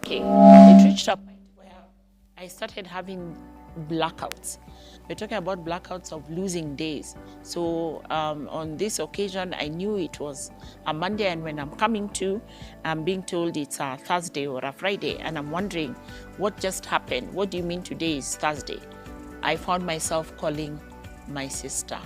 working, it reached a point where I started having blackouts. We're talking about blackouts of losing days. So on this occasion, I knew it was a Monday, and when I'm coming to, I'm being told it's a Thursday or a Friday, and I'm wondering what just happened. What do you mean today is Thursday? I found myself calling my sister,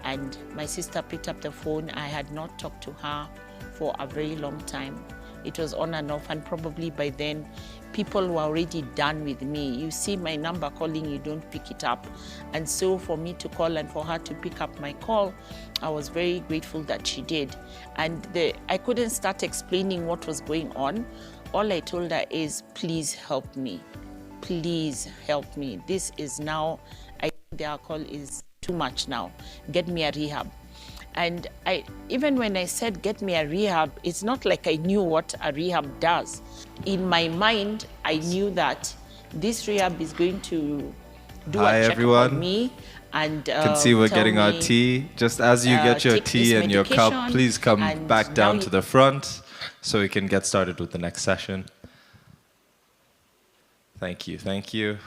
and my sister picked up the phone. I had not talked to her for a very long time. It was on and off, and probably by then people were already done with me. You see my number calling, you don't pick it up. And so for me to call and for her to pick up my call, I was very grateful that she did. And I couldn't start explaining what was going on. All I told her is, please help me. Please help me. This is now, I think the alcohol is too much now. Get me a rehab. And even when I said get me a rehab, it's not like I knew what a rehab does. In my mind, I knew that this rehab is going to do Hi, a checkup on everyone. me and Can see we're tell getting our me, tea. Just as you get your take this tea and your cup, medication, please come and back now down to the front so we can get started with the next session. Thank you, thank you.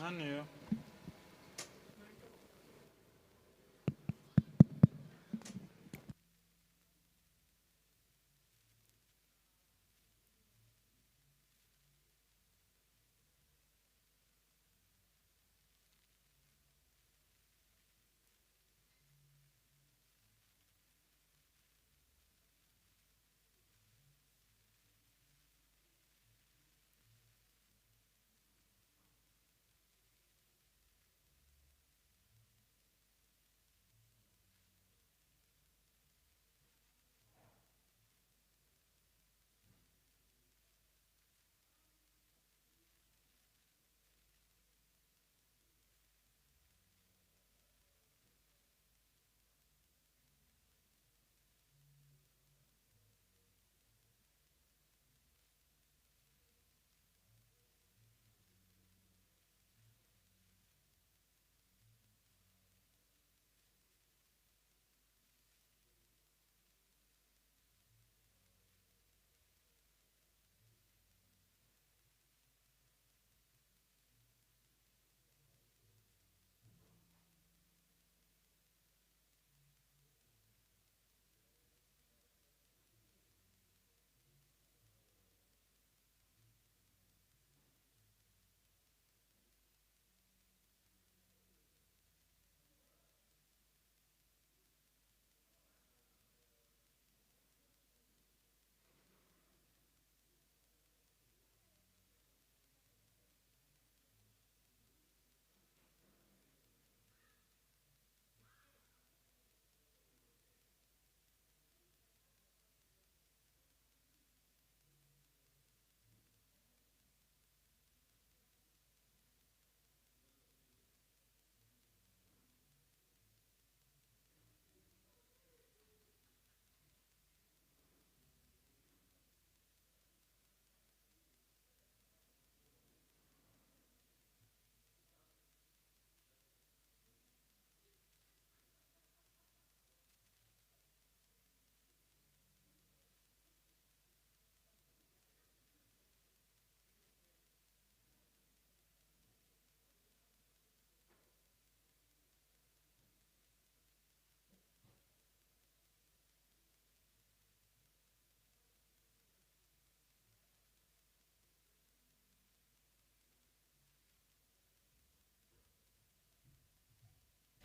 Nani?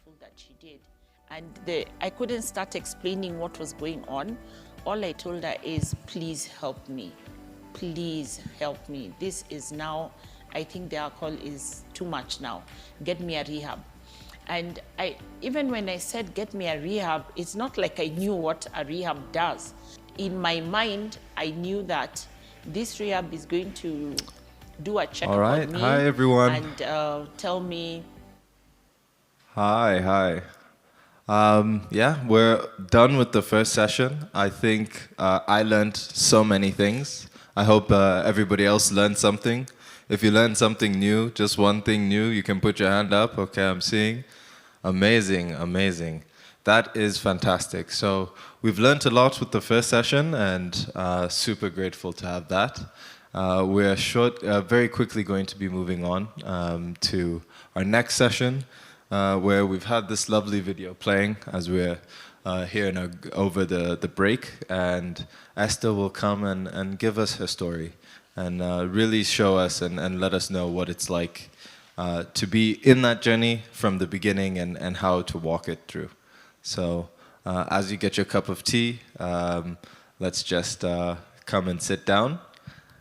wonderful that she did. And I couldn't start explaining what was going on. All I told her is, please help me. Please help me. This is now, I think the alcohol is too much now. Get me a rehab. And even when I said get me a rehab, it's not like I knew what a rehab does. In my mind, I knew that this rehab is going to do a checkup on me. Hi everyone. And tell me. Hi. Yeah, we're done with the first session. I think I learned so many things. I hope everybody else learned something. If you learned something new, just one thing new, you can put your hand up. Okay, I'm seeing. Amazing. That is fantastic. So we've learned a lot with the first session, and super grateful to have that. We're very quickly going to be moving on to our next session, where we've had this lovely video playing as we're here over the break, and Esther will come and give us her story and really show us and let us know what it's like to be in that journey from the beginning and how to walk it through. So as you get your cup of tea, let's just come and sit down.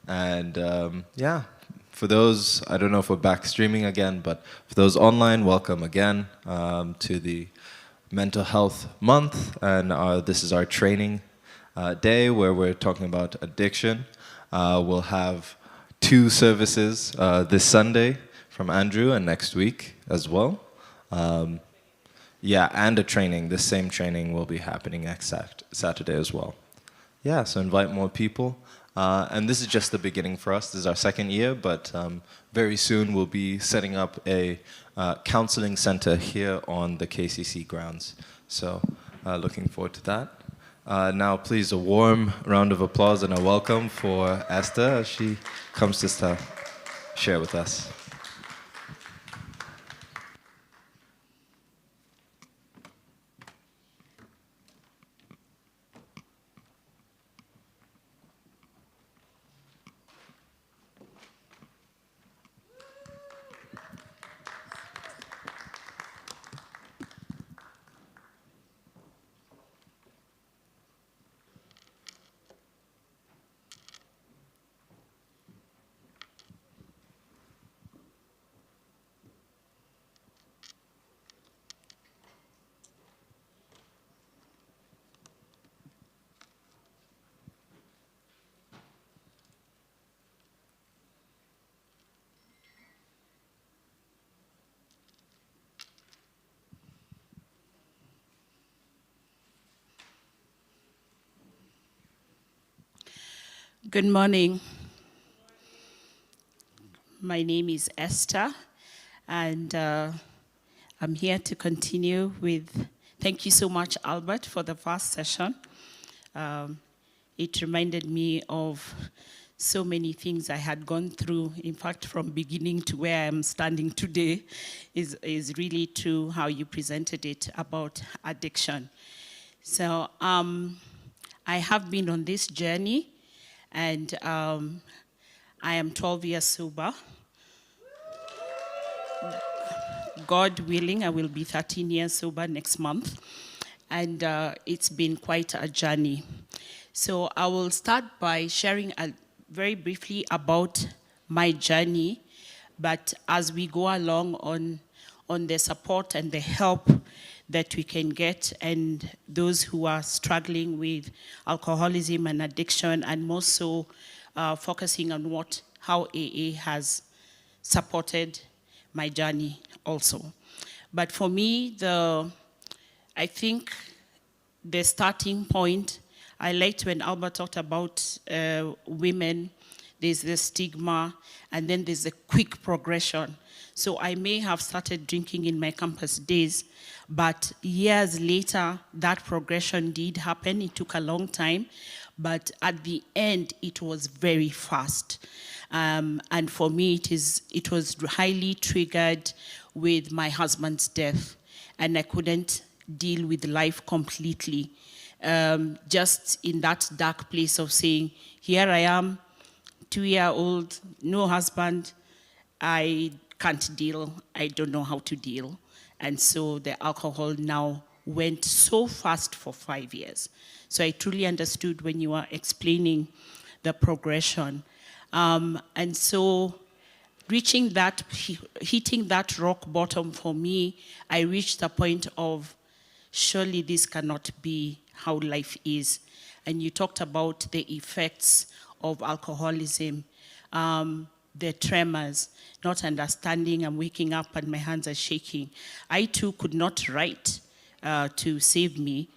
And yeah, for those, I don't know if we're back streaming again, but for those online, welcome again to the Mental Health Month. And this is our training day where we're talking about addiction. We'll have 2 services this Sunday from Andrew and next week as well. Yeah, and a training. This same training will be happening next Saturday as well. Yeah, so invite more people. And this is just the beginning for us. This is our 2nd year, but very soon we'll be setting up a counseling center here on the KCC grounds. So looking forward to that. Now, please, a warm round of applause and a welcome for Esther as she comes to share with us. Good morning. My name is Esther, and I'm here to continue with, thank you so much, Albert, for the first session. It reminded me of so many things I had gone through. In fact, from beginning to where I'm standing today is really true how you presented it about addiction. So I have been on this journey, and I am 12 years sober. God willing, I will be 13 years sober next month. And it's been quite a journey. So I will start by sharing very briefly about my journey. But as we go along on the support and the help that we can get, and those who are struggling with alcoholism and addiction, and more so focusing on how AA has supported my journey also. But for me, I think the starting point, I liked when Albert talked about women, there's the stigma, and then there's a quick progression. So I may have started drinking in my campus days, but years later, that progression did happen. It took a long time, but at the end, it was very fast. And for me, it was highly triggered with my husband's death, and I couldn't deal with life completely. Just in that dark place of saying, here I am, 2-year-old, no husband, I can't deal, I don't know how to deal. And so the alcohol now went so fast for 5 years. So I truly understood when you were explaining the progression. And so hitting that rock bottom for me, I reached a point of, surely this cannot be how life is. And you talked about the effects of alcoholism, the tremors, not understanding. I'm waking up and my hands are shaking. I too could not write to save me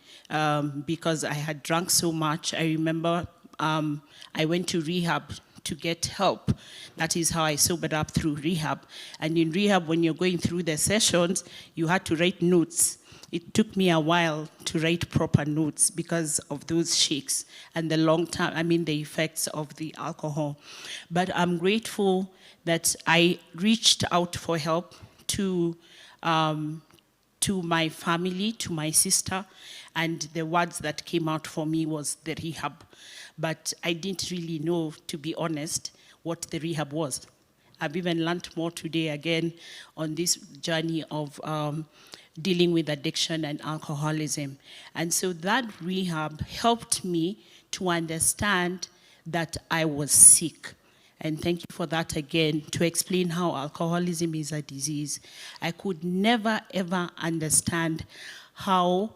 because I had drunk so much. I remember I went to rehab to get help. That is how I sobered up, through rehab. And in rehab, when you're going through the sessions, you had to write notes. It took me a while to write proper notes because of those shakes and the the effects of the alcohol. But I'm grateful that I reached out for help to my family, to my sister, and the words that came out for me was the rehab. But I didn't really know, to be honest, what the rehab was. I've even learned more today again on this journey of dealing with addiction and alcoholism. And so that rehab helped me to understand that I was sick. And thank you for that again, to explain how alcoholism is a disease. I could never, ever understand how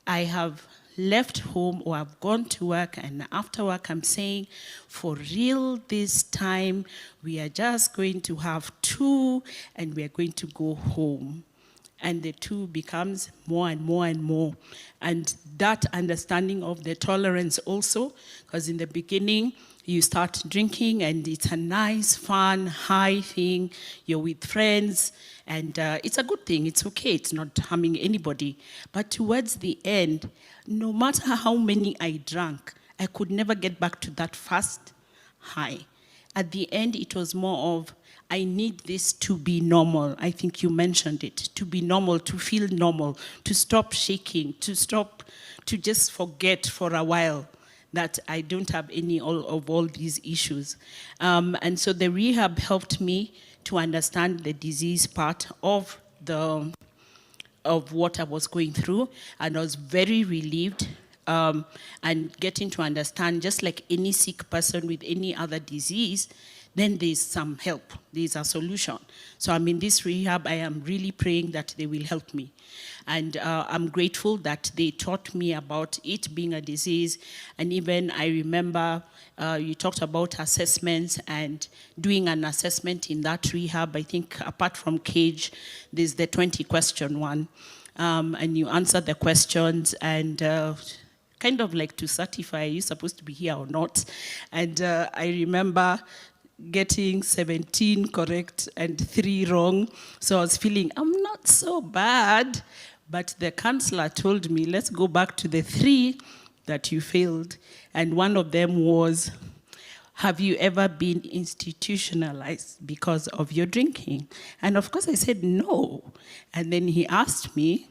I have left home or I've gone to work, and after work I'm saying, for real this time, we are just going to have 2 and we are going to go home. And the 2 becomes more and more and more. And that understanding of the tolerance also, because in the beginning, you start drinking and it's a nice, fun, high thing. You're with friends and it's a good thing. It's okay. It's not harming anybody. But towards the end, no matter how many I drank, I could never get back to that first high. At the end, it was more of, I need this to be normal. I think you mentioned it, to be normal, to feel normal, to stop shaking, to just forget for a while that I don't have any of all these issues. And so the rehab helped me to understand the disease part of what I was going through, and I was very relieved and getting to understand, just like any sick person with any other disease, then there's some help, there's a solution. So I'm in this rehab, I am really praying that they will help me. And I'm grateful that they taught me about it being a disease. And even I remember you talked about assessments and doing an assessment in that rehab. I think apart from Cage, there's the 20-question one. And you answer the questions and kind of like to certify, are you supposed to be here or not? And I remember getting 17 correct and 3 wrong. So I was feeling, I'm not so bad. But the counselor told me, let's go back to the 3 that you failed. And one of them was, have you ever been institutionalized because of your drinking? And of course I said no. And then he asked me,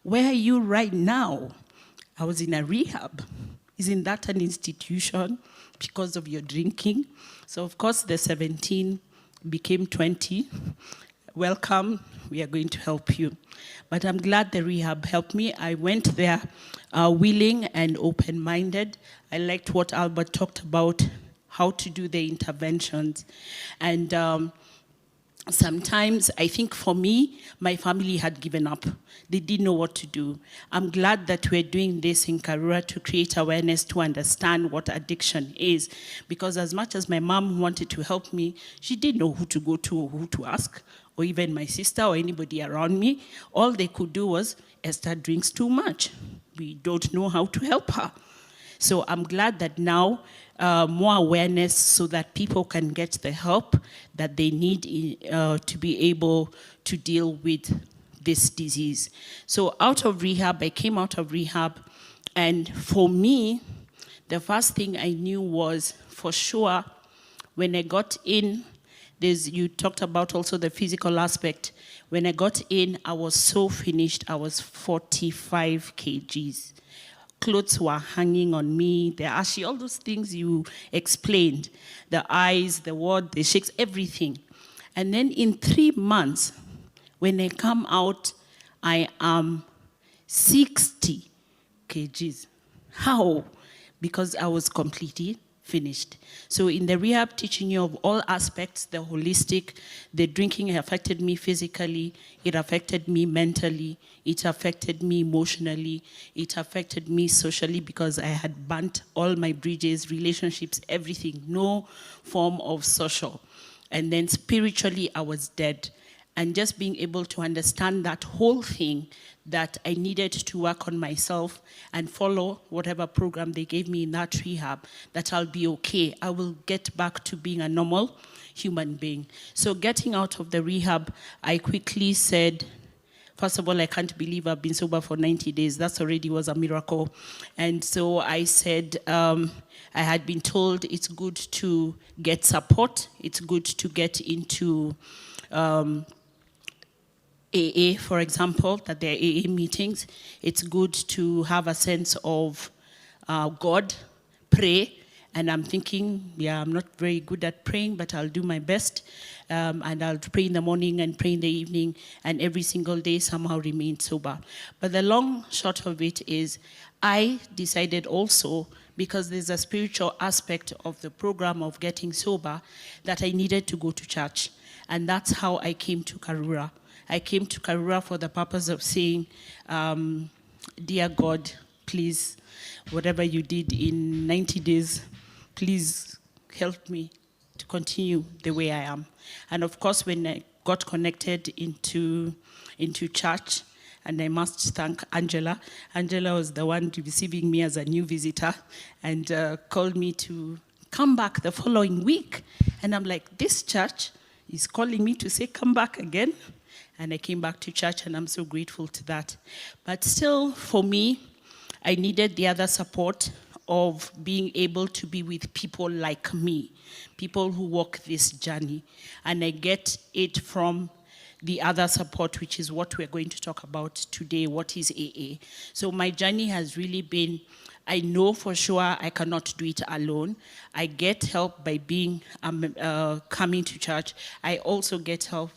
where are you right now? I was in a rehab. Isn't that an institution because of your drinking? So of course the 17 became 20. Welcome, we are going to help you. But I'm glad the rehab helped me. I went there willing and open-minded. I liked what Albert talked about, how to do the interventions. And sometimes, I think for me, my family had given up. They didn't know what to do. I'm glad that we're doing this in Karura to create awareness, to understand what addiction is. Because as much as my mom wanted to help me, she didn't know who to go to or who to ask, or even my sister or anybody around me. All they could do was, Esther drinks too much. We don't know how to help her. So I'm glad that now more awareness so that people can get the help that they need to be able to deal with this disease. So out of rehab, I came out of rehab, and for me, the first thing I knew was, for sure, when I got in, you talked about also the physical aspect. When I got in, I was so finished. I was 45 kgs. Clothes were hanging on me, the ashy, all those things you explained. The eyes, the word, the shakes, everything. And then in 3 months, when I come out, I am 60 kgs. How? Because I was completely finished. So in the rehab, teaching you of all aspects, the holistic, the drinking affected me physically, it affected me mentally, it affected me emotionally, it affected me socially because I had burnt all my bridges, relationships, everything, no form of social. And then spiritually, I was dead. And just being able to understand that whole thing, that I needed to work on myself and follow whatever program they gave me in that rehab, that I'll be okay. I will get back to being a normal human being. So getting out of the rehab, I quickly said, first of all, I can't believe I've been sober for 90 days. That already was a miracle. And so I said, I had been told it's good to get support. It's good to get into AA, for example, that there are AA meetings. It's good to have a sense of God, pray. And I'm thinking, yeah, I'm not very good at praying, but I'll do my best. And I'll pray in the morning and pray in the evening, and every single day somehow remain sober. But the long short of it is, I decided also, because there's a spiritual aspect of the program of getting sober, that I needed to go to church. And that's how I came to Karura. I came to Karura for the purpose of saying, dear God, please, whatever you did in 90 days, please help me to continue the way I am. And of course, when I got connected into church, and I must thank Angela. Angela was the one receiving me as a new visitor and called me to come back the following week. And I'm like, this church is calling me to say, come back again. And I came back to church, and I'm so grateful to that. But still, for me, I needed the other support of being able to be with people like me, people who walk this journey. And I get it from the other support, which is what we're going to talk about today, what is AA. So my journey has really been, I know for sure I cannot do it alone. I get help by being coming to church. I also get help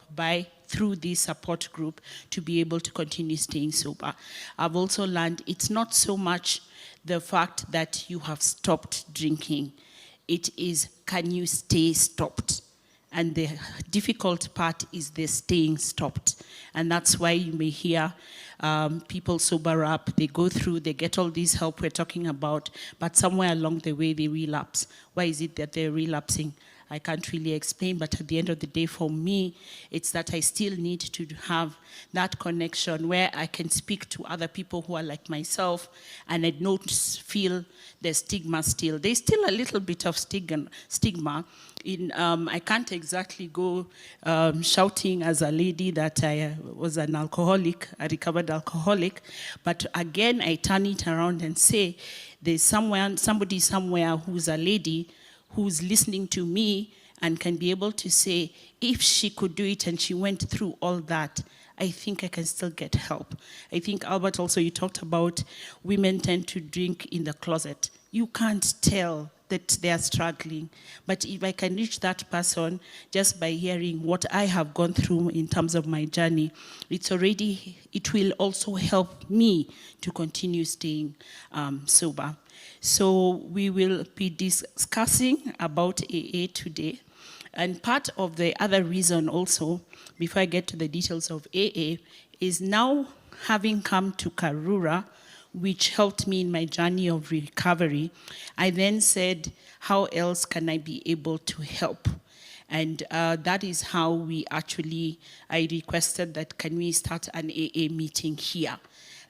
through this support group to be able to continue staying sober. I've also learned it's not so much the fact that you have stopped drinking. It is, can you stay stopped? And the difficult part is the staying stopped. And that's why you may hear people sober up, they go through, they get all this help we're talking about, but somewhere along the way they relapse. Why is it that they're relapsing? I can't really explain, but at the end of the day, for me, it's that I still need to have that connection where I can speak to other people who are like myself, and I don't feel the stigma still. There's still a little bit of stigma. I can't exactly go shouting as a lady that I was an alcoholic, a recovered alcoholic, but again, I turn it around and say, there's somebody somewhere who's a lady who's listening to me and can be able to say, if she could do it and she went through all that, I think I can still get help. I think, Albert, also you talked about women tend to drink in the closet. You can't tell that they are struggling. But if I can reach that person just by hearing what I have gone through in terms of my journey, it will also help me to continue staying sober. So we will be discussing about AA today. And part of the other reason also, before I get to the details of AA, is now having come to Karura, which helped me in my journey of recovery, I then said, how else can I be able to help? And that is how I requested that can we start an AA meeting here.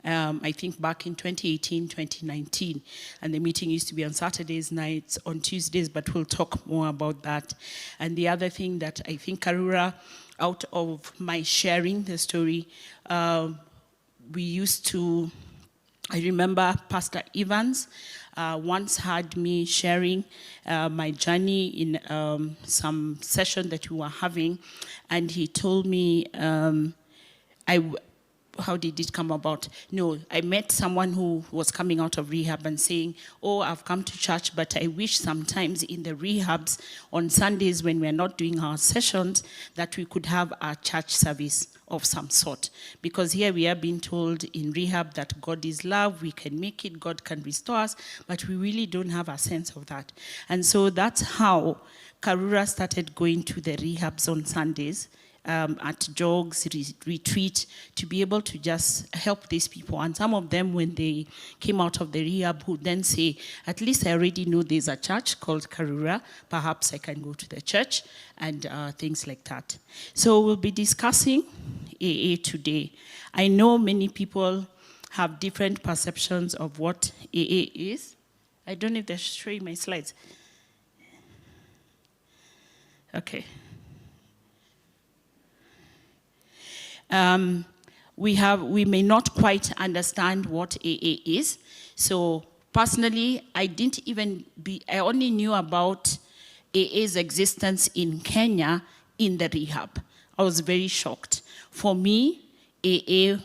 I think back in 2018, 2019, and the meeting used to be on Saturdays nights, on Tuesdays, but we'll talk more about that. And the other thing that I think Karura, out of my sharing the story, I remember Pastor Evans once had me sharing my journey in some session that we were having, and he told me, how did it come about? No, I met someone who was coming out of rehab and saying, oh, I've come to church, but I wish sometimes in the rehabs on Sundays when we're not doing our sessions that we could have a church service of some sort. Because here we are being told in rehab that God is love, we can make it, God can restore us, but we really don't have a sense of that. And so that's how Karura started going to the rehabs on Sundays, at jogs, retreat, to be able to just help these people. And some of them, when they came out of the rehab, would then say, at least I already know there's a church called Karura, perhaps I can go to the church, and things like that. So we'll be discussing AA today. I know many people have different perceptions of what AA is. I don't know if they're showing my slides. Okay. We may not quite understand what AA is. So personally, I only knew about AA's existence in Kenya in the rehab. I was very shocked. For me, AA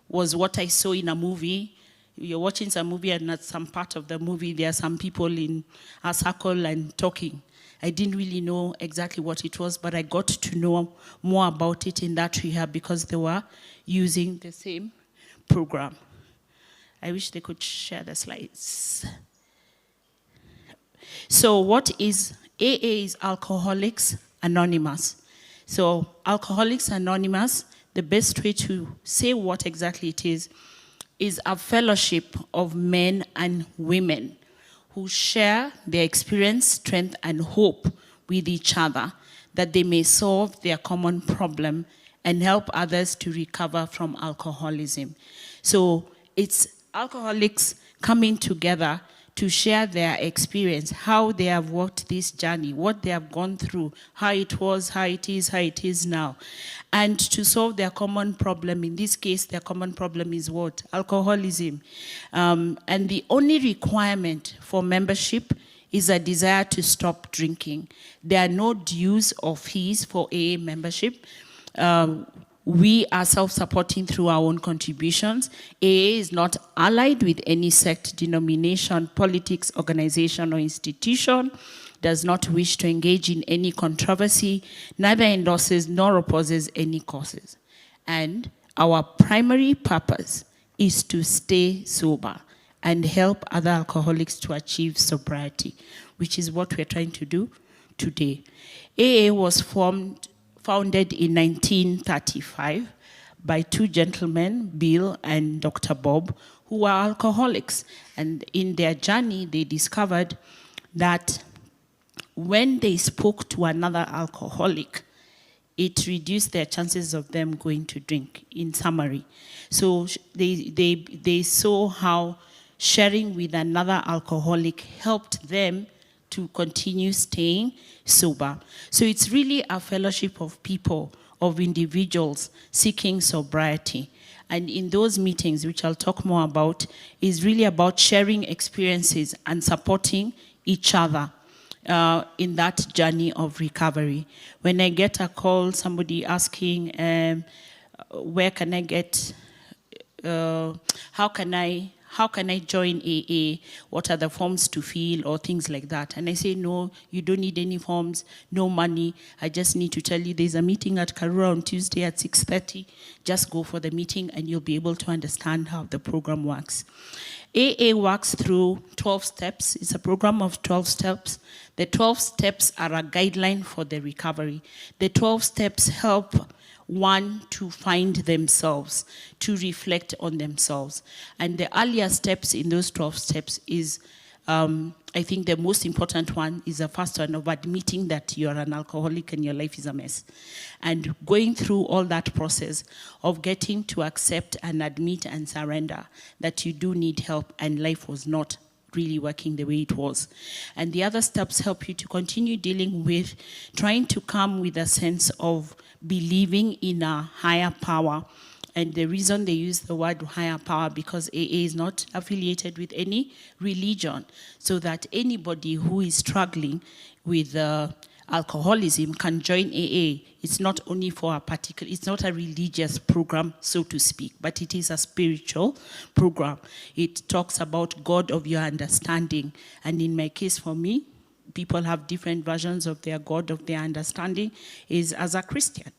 was what I saw in a movie. You're watching some movie, and at some part of the movie, there are some people in a circle and talking. I didn't really know exactly what it was, but I got to know more about it in that rehab because they were using the same program. I wish they could share the slides. So what is AA? Is Alcoholics Anonymous. So Alcoholics Anonymous, the best way to say what exactly it is a fellowship of men and women who share their experience, strength, and hope with each other, that they may solve their common problem and help others to recover from alcoholism. So it's alcoholics coming together to share their experience, how they have walked this journey, what they have gone through, how it was, how it is now, and to solve their common problem. In this case, their common problem is what? Alcoholism. And the only requirement for membership is a desire to stop drinking. There are no dues or fees for AA membership. We are self-supporting through our own contributions. AA is not allied with any sect, denomination, politics, organization, or institution, does not wish to engage in any controversy, neither endorses nor opposes any causes. And our primary purpose is to stay sober and help other alcoholics to achieve sobriety, which is what we're trying to do today. AA was founded in 1935 by two gentlemen, Bill and Dr. Bob, who were alcoholics. And in their journey, they discovered that when they spoke to another alcoholic, it reduced their chances of them going to drink, in summary. So they saw how sharing with another alcoholic helped them to continue staying sober. So it's really a fellowship of people, of individuals seeking sobriety. And in those meetings, which I'll talk more about, is really about sharing experiences and supporting each other in that journey of recovery. When I get a call, somebody asking, where can I get, how can I join AA? What are the forms to fill or things like that? And I say, no, you don't need any forms, no money. I just need to tell you there's a meeting at Karura on Tuesday at 6:30. Just go for the meeting and you'll be able to understand how the program works. AA works through 12 steps. It's a program of 12 steps. The 12 steps are a guideline for the recovery. The 12 steps help one to find themselves, to reflect on themselves. And the earlier steps in those 12 steps is, I think the most important one is the first one of admitting that you're an alcoholic and your life is a mess. And going through all that process of getting to accept and admit and surrender that you do need help and life was not really working the way it was. And the other steps help you to continue dealing with trying to come with a sense of believing in a higher power. And the reason they use the word higher power, because AA is not affiliated with any religion, so that anybody who is struggling with alcoholism can join AA. It's not only for a particular, it's not a religious program, so to speak, but it is a spiritual program. It talks about God of your understanding. And in my case, for me, people have different versions of their God of their understanding is as a Christian.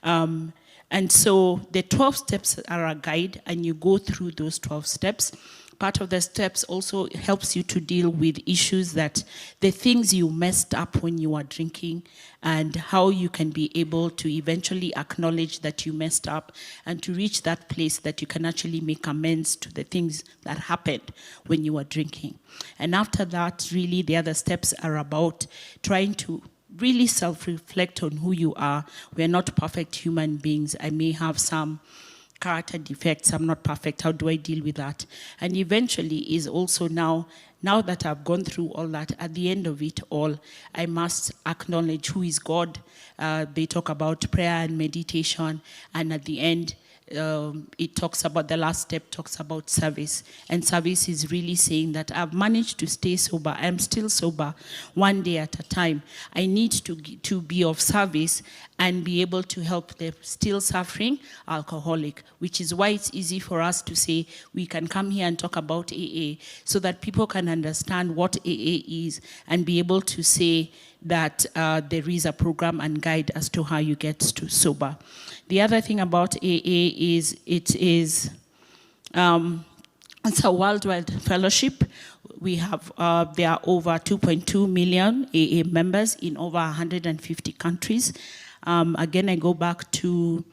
And so the 12 steps are a guide, and you go through those 12 steps. Part of the steps also helps you to deal with issues that the things you messed up when you were drinking, and how you can be able to eventually acknowledge that you messed up and to reach that place that you can actually make amends to the things that happened when you were drinking. And after that, really the other steps are about trying to really self-reflect on who you are. We're not perfect human beings. I may have some character defects, I'm not perfect, how do I deal with that? And eventually is also now that I've gone through all that, at the end of it all, I must acknowledge who is God. They talk about prayer and meditation, and at the end, it talks about, the last step talks about service. And service is really saying that I've managed to stay sober. I'm still sober one day at a time. I need to be of service and be able to help the still suffering alcoholic, which is why it's easy for us to say we can come here and talk about AA so that people can understand what AA is and be able to say that there is a program and guide as to how you get to sober. The other thing about AA is it's a worldwide fellowship. We have, there are over 2.2 million AA members in over 150 countries. Again, I go back to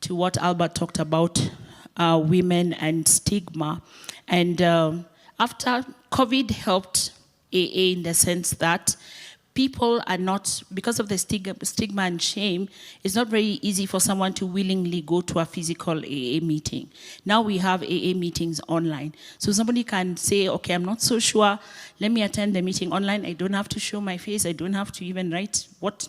what Albert talked about, women and stigma. And after COVID helped AA in the sense that people are not, because of the stigma and shame, it's not very easy for someone to willingly go to a physical AA meeting. Now we have AA meetings online. So somebody can say, okay, I'm not so sure, let me attend the meeting online. I don't have to show my face. I don't have to even write what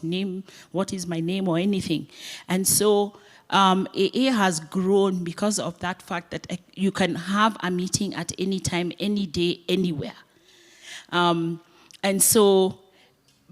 is my name or anything. And so AA has grown because of that fact that you can have a meeting at any time, any day, anywhere. And so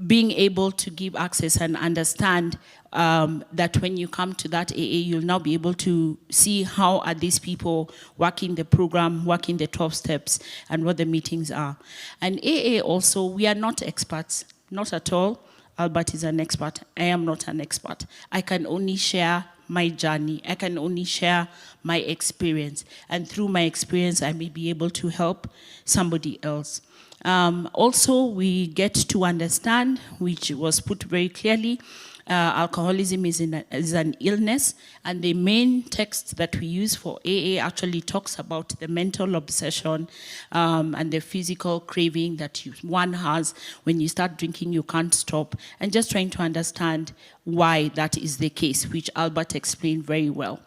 being able to give access and understand that when you come to that AA, you'll now be able to see how are these people working the program, working the 12 steps, and what the meetings are. And AA also, we are not experts, not at all. Albert is an expert. I am not an expert. I can only share my journey. I can only share my experience. And through my experience, I may be able to help somebody else. Also, we get to understand, which was put very clearly, alcoholism is an illness, and the main text that we use for AA actually talks about the mental obsession and the physical craving that one has. When you start drinking, you can't stop, and just trying to understand why that is the case, which Albert explained very well.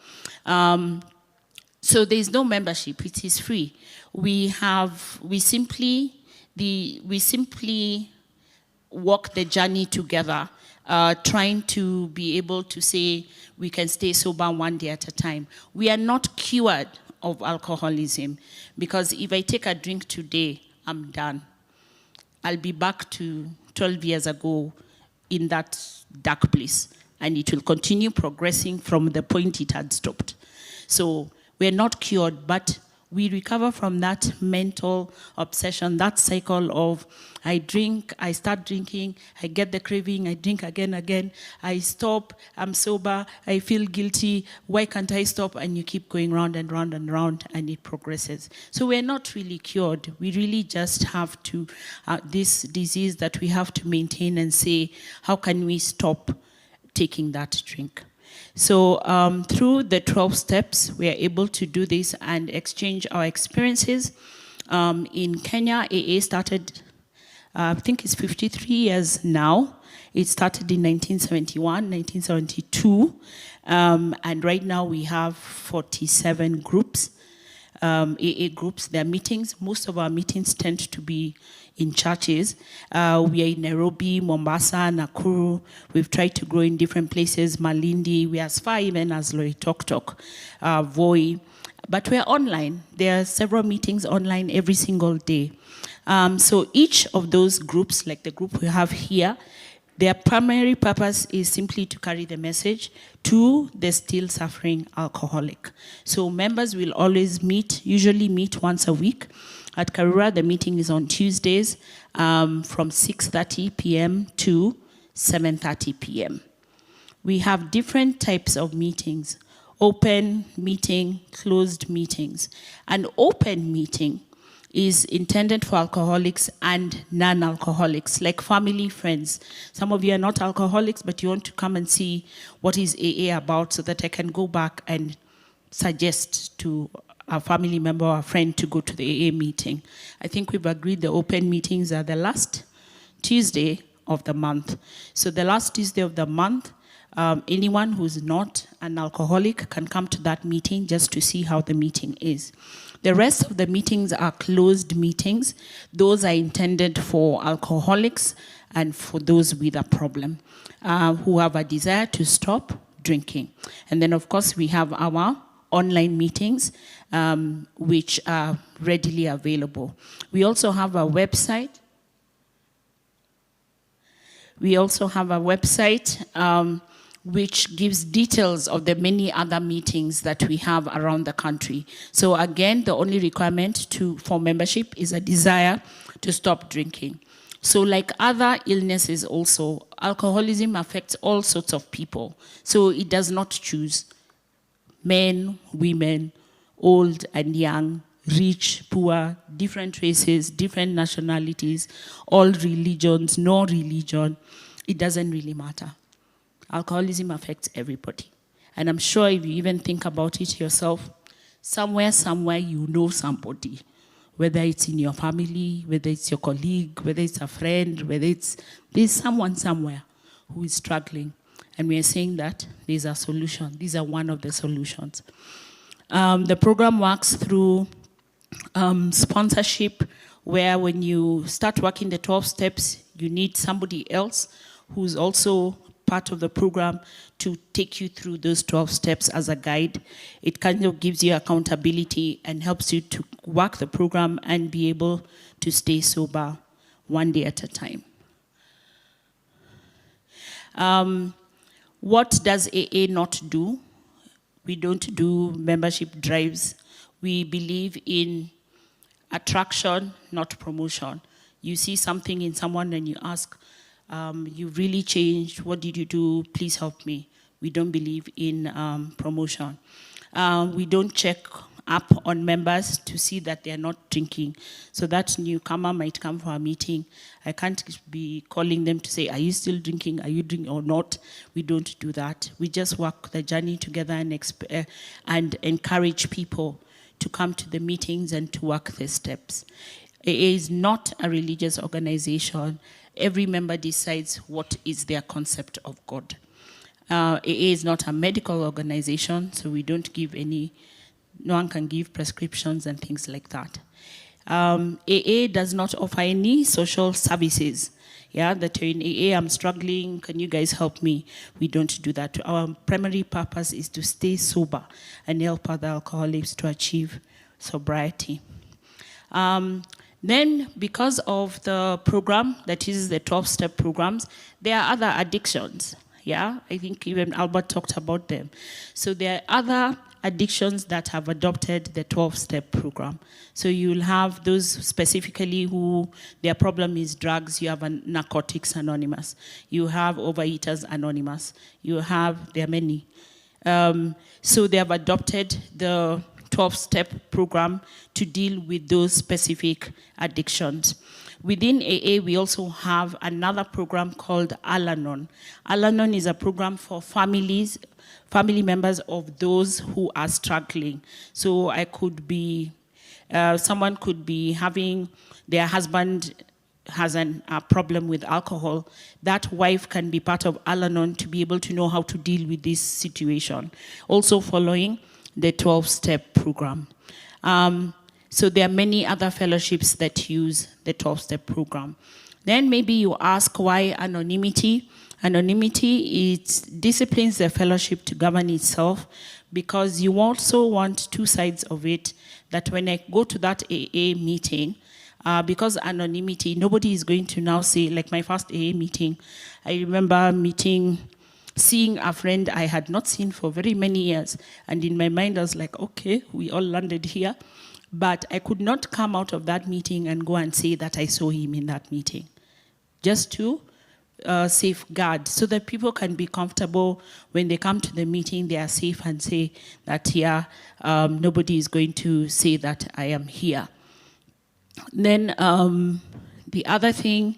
So there is no membership, it is free. We simply walk the journey together, trying to be able to say we can stay sober one day at a time. We are not cured of alcoholism, because if I take a drink today, I'm done. I'll be back to 12 years ago in that dark place, and it will continue progressing from the point it had stopped. So we're not cured, but we recover from that mental obsession, that cycle of I drink, I start drinking, I get the craving, I drink again, I stop, I'm sober, I feel guilty, why can't I stop? And you keep going round and round and round, and it progresses. So we're not really cured. We really just have to, this disease that we have to maintain and say, how can we stop taking that drink? So through the 12 steps, we are able to do this and exchange our experiences. In Kenya, AA started, I think it's 53 years now. It started in 1971, 1972. And right now we have 47 groups, AA groups. Their meetings, most of our meetings tend to be in churches. We are in Nairobi, Mombasa, Nakuru. We've tried to grow in different places, Malindi. We are as far even as Loitoktok, Voi. But we're online. There are several meetings online every single day. So each of those groups, like the group we have here, Their primary purpose is simply to carry the message to the still suffering alcoholic. So members will always meet, usually meet once a week. At Karura, the meeting is on Tuesdays from 6:30 p.m. to 7:30 p.m. We have different types of meetings: open meeting, closed meetings. An open meeting is intended for alcoholics and non-alcoholics, like family, friends. Some of you are not alcoholics, but you want to come and see what is AA about so that I can go back and suggest to a family member or a friend to go to the AA meeting. I think we've agreed the open meetings are the last Tuesday of the month. So the last Tuesday of the month, anyone who's not an alcoholic can come to that meeting just to see how the meeting is. The rest of the meetings are closed meetings. Those are intended for alcoholics and for those with a problem who have a desire to stop drinking. And then, of course, we have our online meetings, which are readily available. We also have a website. Which gives details of the many other meetings that we have around the country. So again, the only requirement for membership is a desire to stop drinking. So like other illnesses also, alcoholism affects all sorts of people. So it does not choose men, women, old and young, rich, poor, different races, different nationalities, all religions, no religion. It doesn't really matter. Alcoholism affects everybody. And I'm sure if you even think about it yourself, somewhere you know somebody, whether it's in your family, whether it's your colleague, whether it's a friend, there's someone somewhere who is struggling. And we are saying that there's a solution. These are one of the solutions. The program works through sponsorship, where when you start working the 12 steps, you need somebody else who's also part of the program to take you through those 12 steps as a guide. It kind of gives you accountability and helps you to work the program and be able to stay sober one day at a time. What does AA not do? We don't do membership drives. We believe in attraction, not promotion. You see something in someone and you ask, you've really changed, what did you do, please help me. We don't believe in promotion. We don't check up on members to see that they're not drinking. So that newcomer might come for a meeting. I can't be calling them to say, are you still drinking, are you drinking or not? We don't do that. We just work the journey together and encourage people to come to the meetings and to work the steps. AA is not a religious organization. Every member decides what is their concept of God. AA is not a medical organization, so we don't give no one can give prescriptions and things like that. AA does not offer any social services. Yeah, that you're in AA, I'm struggling, can you guys help me? We don't do that. Our primary purpose is to stay sober and help other alcoholics to achieve sobriety. Then, because of the program, that is the 12-step programs, there are other addictions. Yeah, I think even Albert talked about them. So there are other addictions that have adopted the 12-step program. So you'll have those specifically who their problem is drugs. You have a Narcotics Anonymous. You have Overeaters Anonymous. There are many. So they have adopted the 12-step program to deal with those specific addictions. Within AA, we also have another program called Al-Anon. Al-Anon is a program for family members of those who are struggling. So someone could be having their husband has a problem with alcohol. That wife can be part of Al-Anon to be able to know how to deal with this situation. Also following the 12-step program. So there are many other fellowships that use the 12-step program. Then maybe you ask why anonymity? Anonymity, it disciplines the fellowship to govern itself, because you also want two sides of it, that when I go to that AA meeting, because anonymity, nobody is going to now say, like my first AA meeting, I remember seeing a friend I had not seen for very many years. And in my mind, I was like, okay, we all landed here. But I could not come out of that meeting and go and say that I saw him in that meeting. Just to safeguard, so that people can be comfortable when they come to the meeting, they are safe and say that, yeah, nobody is going to say that I am here. Then the other thing,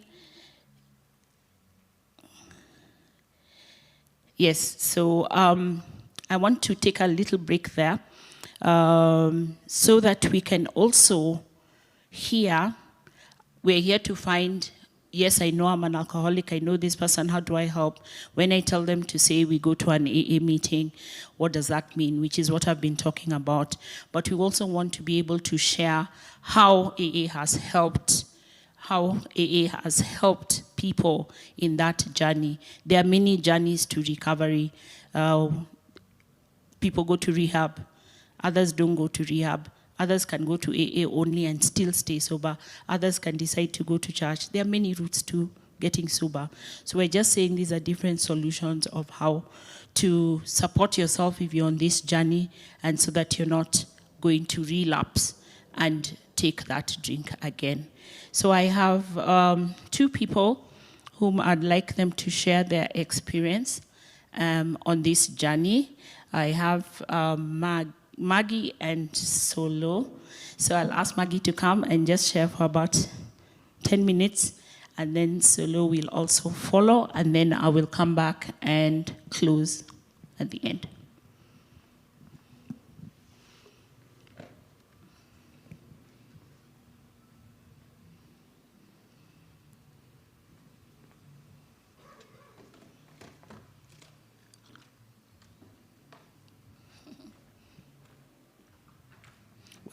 yes, so I want to take a little break there so that we can also hear, we're here to find, yes, I know I'm an alcoholic, I know this person, how do I help? When I tell them to say we go to an AA meeting, what does that mean? Which is what I've been talking about. But we also want to be able to share how AA has helped people in that journey. There are many journeys to recovery. People go to rehab, others don't go to rehab. Others can go to AA only and still stay sober. Others can decide to go to church. There are many routes to getting sober. So we're just saying these are different solutions of how to support yourself if you're on this journey, and so that you're not going to relapse and take that drink again. So I have two people whom I'd like them to share their experience on this journey. I have Maggie and Solo. So I'll ask Maggie to come and just share for about 10 minutes, and then Solo will also follow, and then I will come back and close at the end.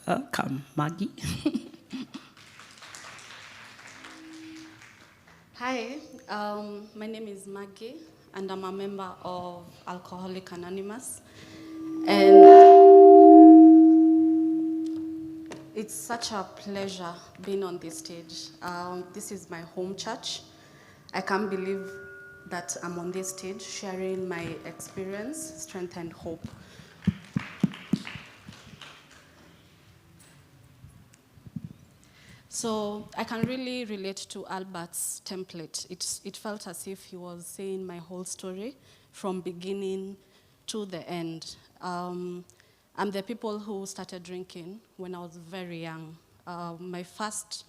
Welcome, Maggie. Hi, my name is Maggie, and I'm a member of Alcoholic Anonymous. And it's such a pleasure being on this stage. This is my home church. I can't believe that I'm on this stage sharing my experience, strength, and hope. So I can really relate to Albert's template. It felt as if he was saying my whole story from beginning to the end. I'm the people who started drinking when I was very young. My first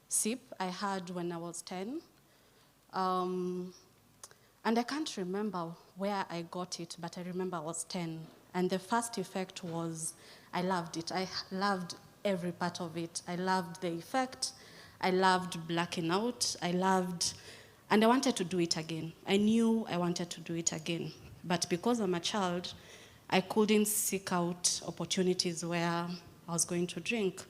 sip I had when I was 10. And I can't remember where I got it, but I remember I was 10. And the first effect was, I loved it. I loved every part of it. I loved the effect. I loved blacking out. And I wanted to do it again. I knew I wanted to do it again. But because I'm a child, I couldn't seek out opportunities where I was going to drink.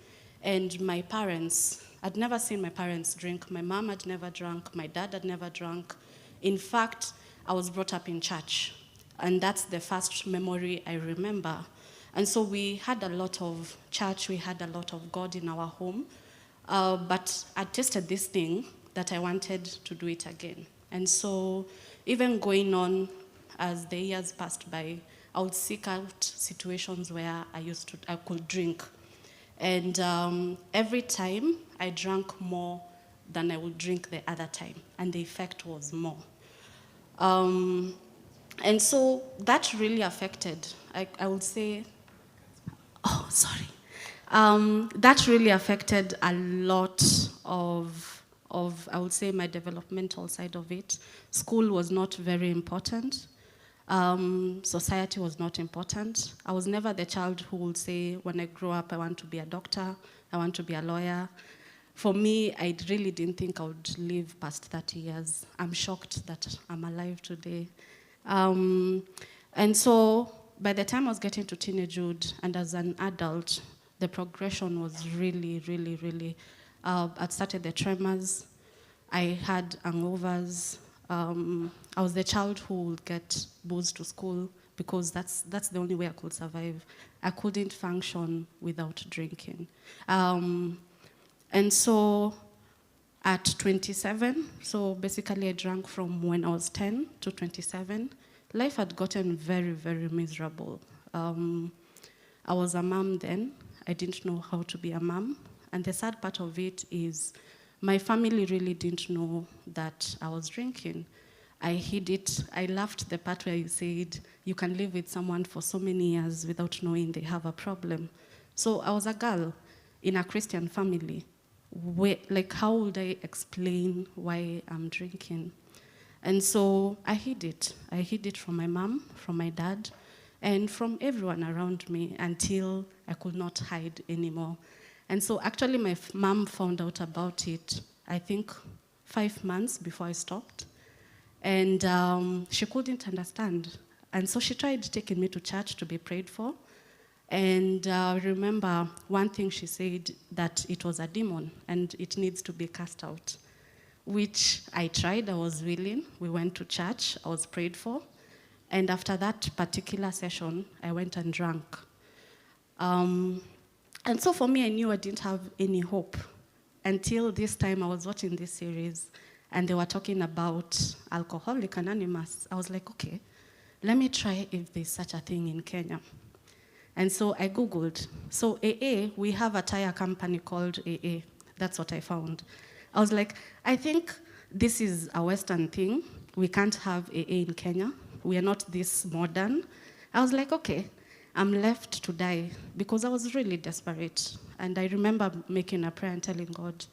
And my parents, I'd never seen my parents drink. My mom had never drunk. My dad had never drunk. In fact, I was brought up in church. And that's the first memory I remember. And so we had a lot of church, we had a lot of God in our home. But I tasted this thing that I wanted to do it again. And so even going on as the years passed by, I would seek out situations where I could drink. And every time I drank more than I would drink the other time. And the effect was more. And so that really affected, I would say, that really affected a lot of, I would say, my developmental side of it. School was not very important. Society was not important. I was never the child who would say, when I grow up, I want to be a doctor, I want to be a lawyer. For me, I really didn't think I would live past 30 years. I'm shocked that I'm alive today. And so by the time I was getting to teenagehood and as an adult, the progression was really, really, really, I'd started the tremors. I had hangovers. I was the child who would get booze to school because that's the only way I could survive. I couldn't function without drinking. And so at 27, so basically I drank from when I was 10 to 27, life had gotten very, very miserable. I was a mom then. I didn't know how to be a mom. And the sad part of it is my family really didn't know that I was drinking. I hid it. I laughed the part where you said you can live with someone for so many years without knowing they have a problem. So I was a girl in a Christian family. Like, how would I explain why I'm drinking? And so I hid it. I hid it from my mom, from my dad, and from everyone around me until I could not hide anymore. And so actually my mom found out about it, I think 5 months before I stopped. And she couldn't understand. And so she tried taking me to church to be prayed for. And I remember one thing she said, that it was a demon and it needs to be cast out, which I tried. I was willing. We went to church. I was prayed for. And after that particular session, I went and drank. And so for me, I knew I didn't have any hope until this time I was watching this series and they were talking about Alcoholic Anonymous. I was like, okay, let me try if there's such a thing in Kenya. And so I Googled. So AA, we have a tire company called AA. That's what I found. I was like, I think this is a Western thing. We can't have AA in Kenya. We are not this modern. I was like, okay, I'm left to die, because I was really desperate. And I remember making a prayer and telling God,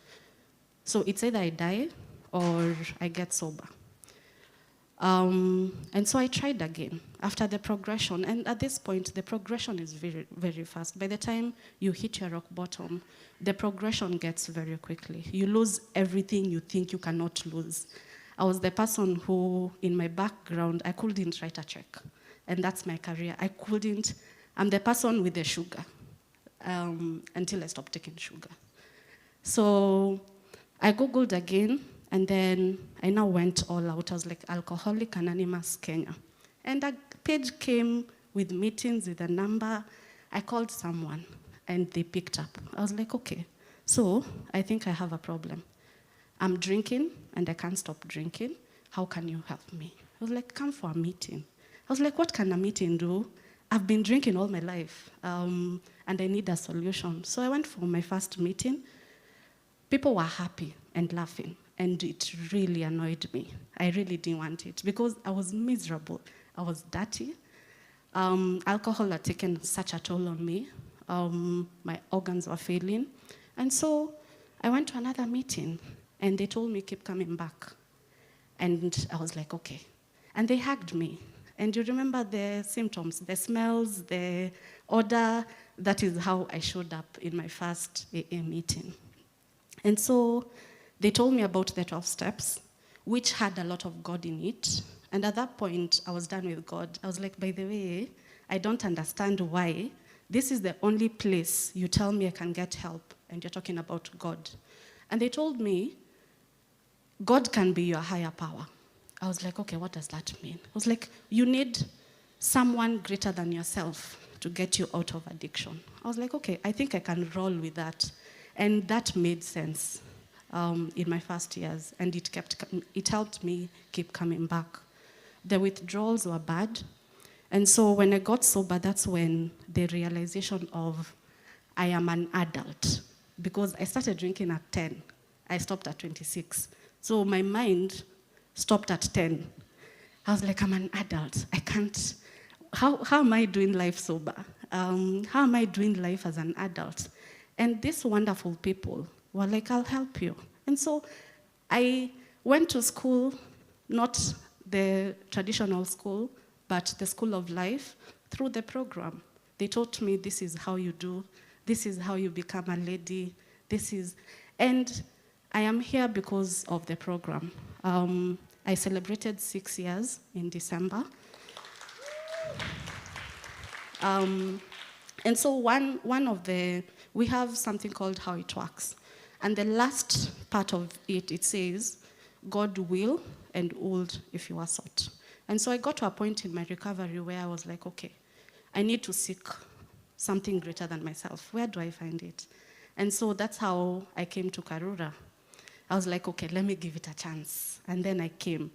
so it's either I die or I get sober. And so I tried again after the progression. And at this point, the progression is very, very fast. By the time you hit your rock bottom, the progression gets very quickly. You lose everything you think you cannot lose. I was the person who, in my background, I couldn't write a check. And that's my career. I'm the person with the sugar until I stopped taking sugar. So I Googled again. And then I now went all out. I was like, Alcoholic Anonymous Kenya. And a page came with meetings, with a number. I called someone, and they picked up. I was like, okay, so I think I have a problem. I'm drinking, and I can't stop drinking. How can you help me? I was like, come for a meeting. I was like, what can a meeting do? I've been drinking all my life, and I need a solution. So I went for my first meeting. People were happy and laughing. And it really annoyed me. I really didn't want it because I was miserable. I was dirty. Alcohol had taken such a toll on me. My organs were failing. And so I went to another meeting, and they told me, keep coming back. And I was like, okay. And they hugged me. And you remember the symptoms, the smells, the odor. That is how I showed up in my first AA meeting. And so they told me about the 12 steps, which had a lot of God in it. And at that point, I was done with God. I was like, by the way, I don't understand why. This is the only place you tell me I can get help, and you're talking about God. And they told me, God can be your higher power. I was like, okay, what does that mean? I was like, you need someone greater than yourself to get you out of addiction. I was like, okay, I think I can roll with that. And that made sense. In my first years, and it helped me keep coming back. The withdrawals were bad, and so when I got sober, that's when the realization of I am an adult, because I started drinking at 10, I stopped at 26, so my mind stopped at 10. I was like, I'm an adult, I can't, how am I doing life sober? How am I doing life as an adult? And these wonderful people were like, I'll help you. And so I went to school, not the traditional school, but the school of life, through the program. They taught me this is how you do, this is how you become a lady, and I am here because of the program. I celebrated 6 years in December. And so we have something called How It Works. And the last part of it, it says, God will and would if you are sought. And so I got to a point in my recovery where I was like, okay, I need to seek something greater than myself. Where do I find it? And so that's how I came to Karura. I was like, okay, let me give it a chance. And then I came.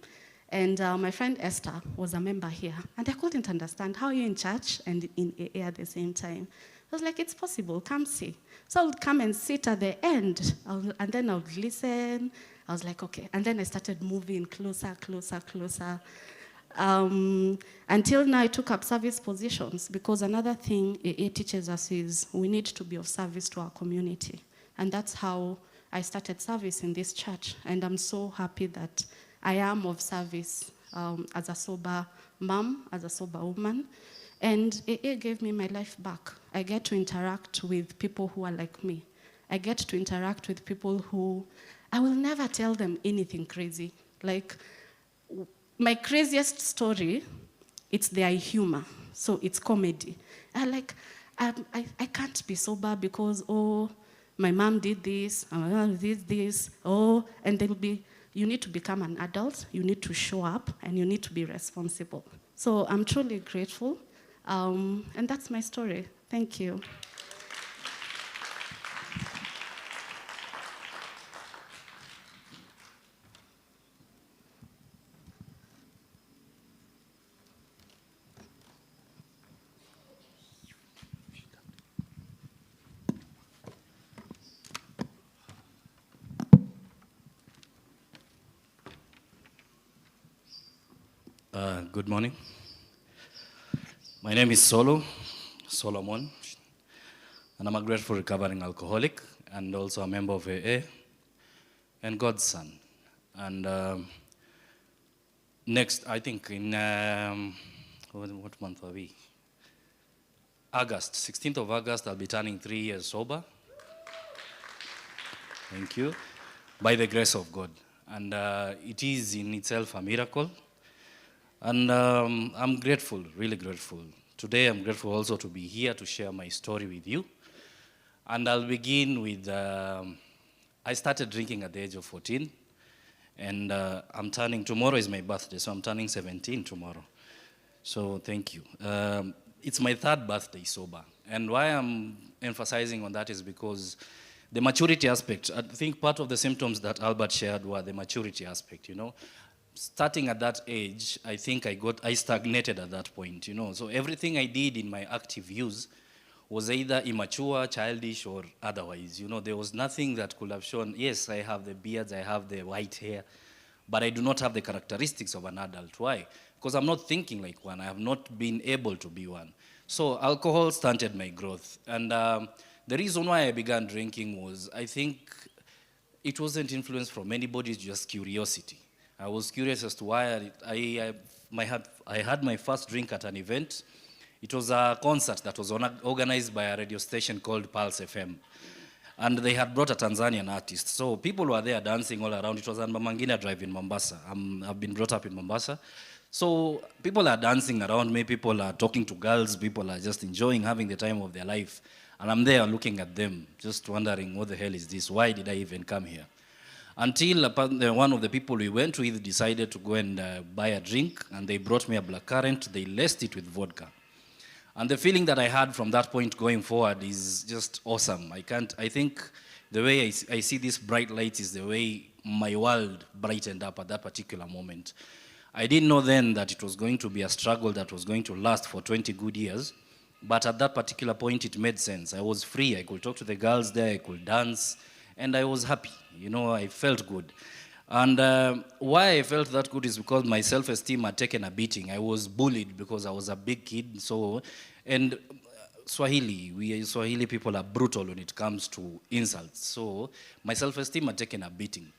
And my friend Esther was a member here. And I couldn't understand how you're in church and in AA at the same time. I was like, it's possible, come see. So I would come and sit at the end, and then I would listen. I was like, okay. And then I started moving closer, closer, closer. Until now, I took up service positions, because another thing AA teaches us is we need to be of service to our community. And that's how I started service in this church. And I'm so happy that I am of service as a sober mom, as a sober woman. And AA gave me my life back. I get to interact with people who are like me. I get to interact with people who, I will never tell them anything crazy. Like, my craziest story, it's their humor. So it's comedy. I can't be sober because, oh, my mom did this, my mom did this, oh, and they'll be, you need to become an adult, you need to show up, and you need to be responsible. So I'm truly grateful, and that's my story. Thank you. Good morning. My name is Solomon, and I'm a grateful recovering alcoholic and also a member of AA and God's son. And next, I think in, what month are we? August, 16th of August, I'll be turning 3 years sober. Thank you. By the grace of God. And it is in itself a miracle. And I'm grateful, really grateful. Today I'm grateful also to be here to share my story with you. And I'll begin with, I started drinking at the age of 14. And tomorrow is my birthday, so I'm turning 17 tomorrow. So thank you. It's my 3rd birthday sober. And why I'm emphasizing on that is because the maturity aspect, I think part of the symptoms that Albert shared were the maturity aspect, you know. Starting at that age, I think I stagnated at that point, you know. So everything I did in my active use was either immature, childish, or otherwise. You know, there was nothing that could have shown, yes, I have the beards, I have the white hair, but I do not have the characteristics of an adult. Why? Because I'm not thinking like one. I have not been able to be one. So alcohol stunted my growth. And the reason why I began drinking was, I think it wasn't influenced from anybody, it's just curiosity. I was curious as to why I had my first drink at an event. It was a concert that was organized by a radio station called Pulse FM. And they had brought a Tanzanian artist. So people were there dancing all around. It was on Mamangina Drive in Mombasa. I've been brought up in Mombasa. So people are dancing around me. People are talking to girls. People are just enjoying, having the time of their life. And I'm there looking at them, just wondering, what the hell is this? Why did I even come here? Until one of the people we went with decided to go and buy a drink, and they brought me a blackcurrant. They laced it with vodka. And the feeling that I had from that point going forward is just awesome. I think the way I see these bright lights is the way my world brightened up at that particular moment. I didn't know then that it was going to be a struggle that was going to last for 20 good years. But at that particular point, it made sense. I was free. I could talk to the girls there. I could dance. And I was happy, you know, I felt good. And why I felt that good is because my self-esteem had taken a beating. I was bullied because I was a big kid. And Swahili people are brutal when it comes to insults. So my self-esteem had taken a beating.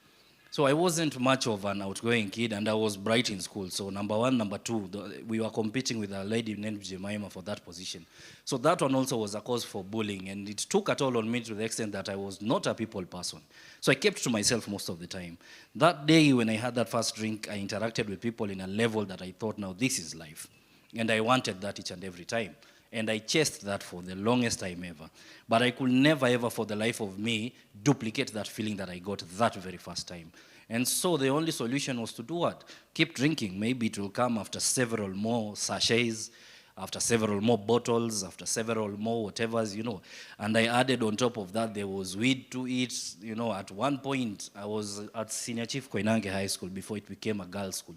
So I wasn't much of an outgoing kid, and I was bright in school. So number one, number two, we were competing with a lady named Jemima for that position. So that one also was a cause for bullying, and it took a toll on me to the extent that I was not a people person. So I kept to myself most of the time. That day when I had that first drink, I interacted with people in a level that I thought, now this is life. And I wanted that each and every time. And I chased that for the longest time ever. But I could never ever for the life of me duplicate that feeling that I got that very first time. And so the only solution was to do what? Keep drinking. Maybe it will come after several more sachets. after several more bottles, after several more whatevers, And I added on top of that, there was weed to eat. At one point, I was at Senior Chief Koinange High School before it became a girls' school.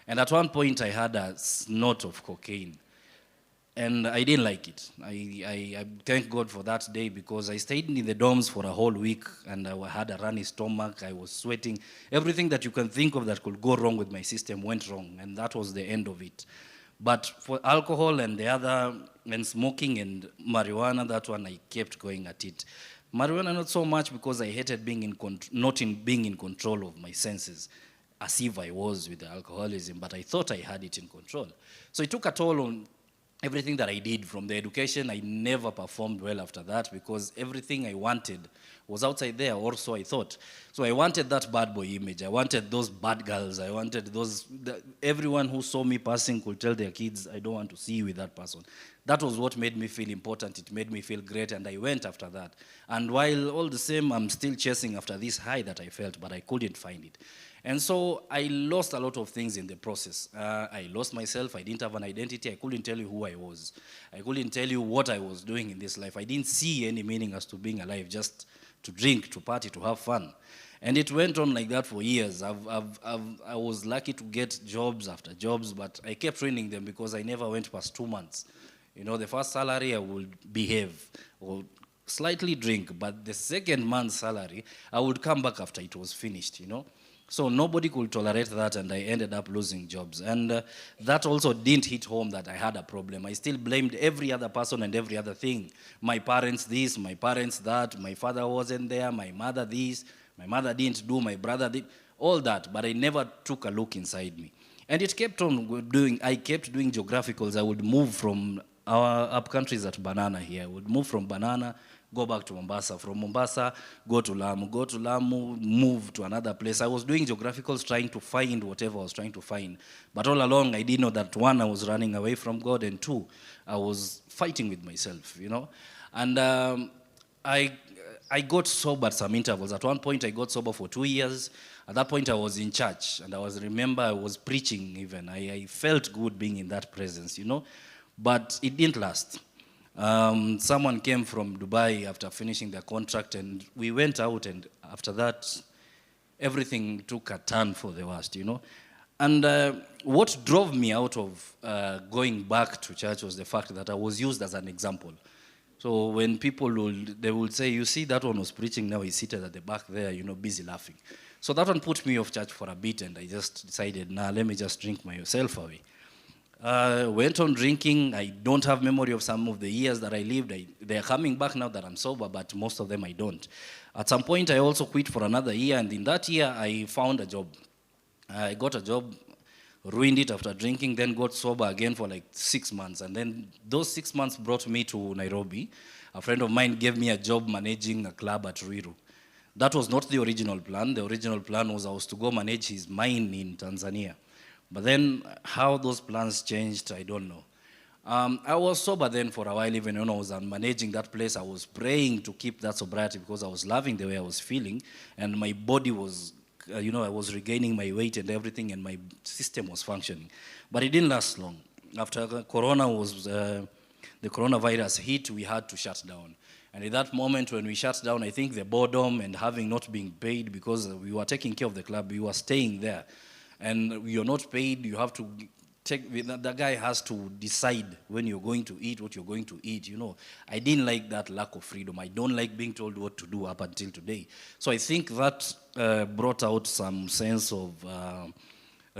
And at one point, I had a snort of cocaine. And I didn't like it. I thank God for that day, because I stayed in the dorms for a whole week, and I had a runny stomach, I was sweating. Everything that you can think of that could go wrong with my system went wrong, and that was the end of it. But for alcohol and the other, and smoking and marijuana, that one I kept going at it. Marijuana not so much, because I hated being being in control of my senses, as if I was with the alcoholism, but I thought I had it in control. So it took a toll on everything that I did. From the education, I never performed well after that, because everything I wanted was outside there, or so I thought. So I wanted that bad boy image. I wanted those bad girls. I wanted everyone who saw me passing could tell their kids, I don't want to see you with that person. That was what made me feel important. It made me feel great, and I went after that. And while all the same, I'm still chasing after this high that I felt, but I couldn't find it. And so I lost a lot of things in the process. I lost myself. I didn't have an identity. I couldn't tell you who I was. I couldn't tell you what I was doing in this life. I didn't see any meaning as to being alive, just to drink, to party, to have fun. And it went on like that for years. I was lucky to get jobs after jobs, but I kept training them, because I never went past 2 months. The first salary I would behave or slightly drink, but the second month's salary, I would come back after it was finished, So nobody could tolerate that, and I ended up losing jobs. And that also didn't hit home that I had a problem. I still blamed every other person and every other thing. My parents this, my parents that, my father wasn't there, my mother this, my mother didn't do, my brother did, all that. But I never took a look inside me. And it kept on doing, I kept doing geographicals. I would move from our up countries at Banana here. I would move from Banana, go back to Mombasa. From Mombasa, go to Lamu, move to another place. I was doing geographicals, trying to find whatever I was trying to find. But all along, I didn't know that, one, I was running away from God, and two, I was fighting with myself, And I got sober at some intervals. At one point, I got sober for 2 years. At that point, I was in church, and I was preaching even. I felt good being in that presence, But it didn't last. Someone came from Dubai after finishing their contract, and we went out, and after that, everything took a turn for the worst, And what drove me out of going back to church was the fact that I was used as an example. So when people would say, you see, that one was preaching, now he's seated at the back there, busy laughing. So that one put me off church for a bit, and I just decided, let me just drink myself away. Went on drinking. I don't have memory of some of the years that I lived. They're coming back now that I'm sober, but most of them I don't. At some point, I also quit for another year, and in that year, I found a job. I got a job, ruined it after drinking, then got sober again for like 6 months. And then those 6 months brought me to Nairobi. A friend of mine gave me a job managing a club at Ruiru. That was not the original plan. The original plan was I was to go manage his mine in Tanzania. But then how those plans changed, I don't know. I was sober then for a while. Even when I was managing that place, I was praying to keep that sobriety, because I was loving the way I was feeling, and my body was, I was regaining my weight and everything, and my system was functioning. But it didn't last long. After the coronavirus hit, we had to shut down. And at that moment when we shut down, I think the boredom and having not being paid, because we were taking care of the club, we were staying there. And you're not paid, you have to the guy has to decide when you're going to eat, what you're going to eat, I didn't like that lack of freedom. I don't like being told what to do up until today. So I think that brought out some sense of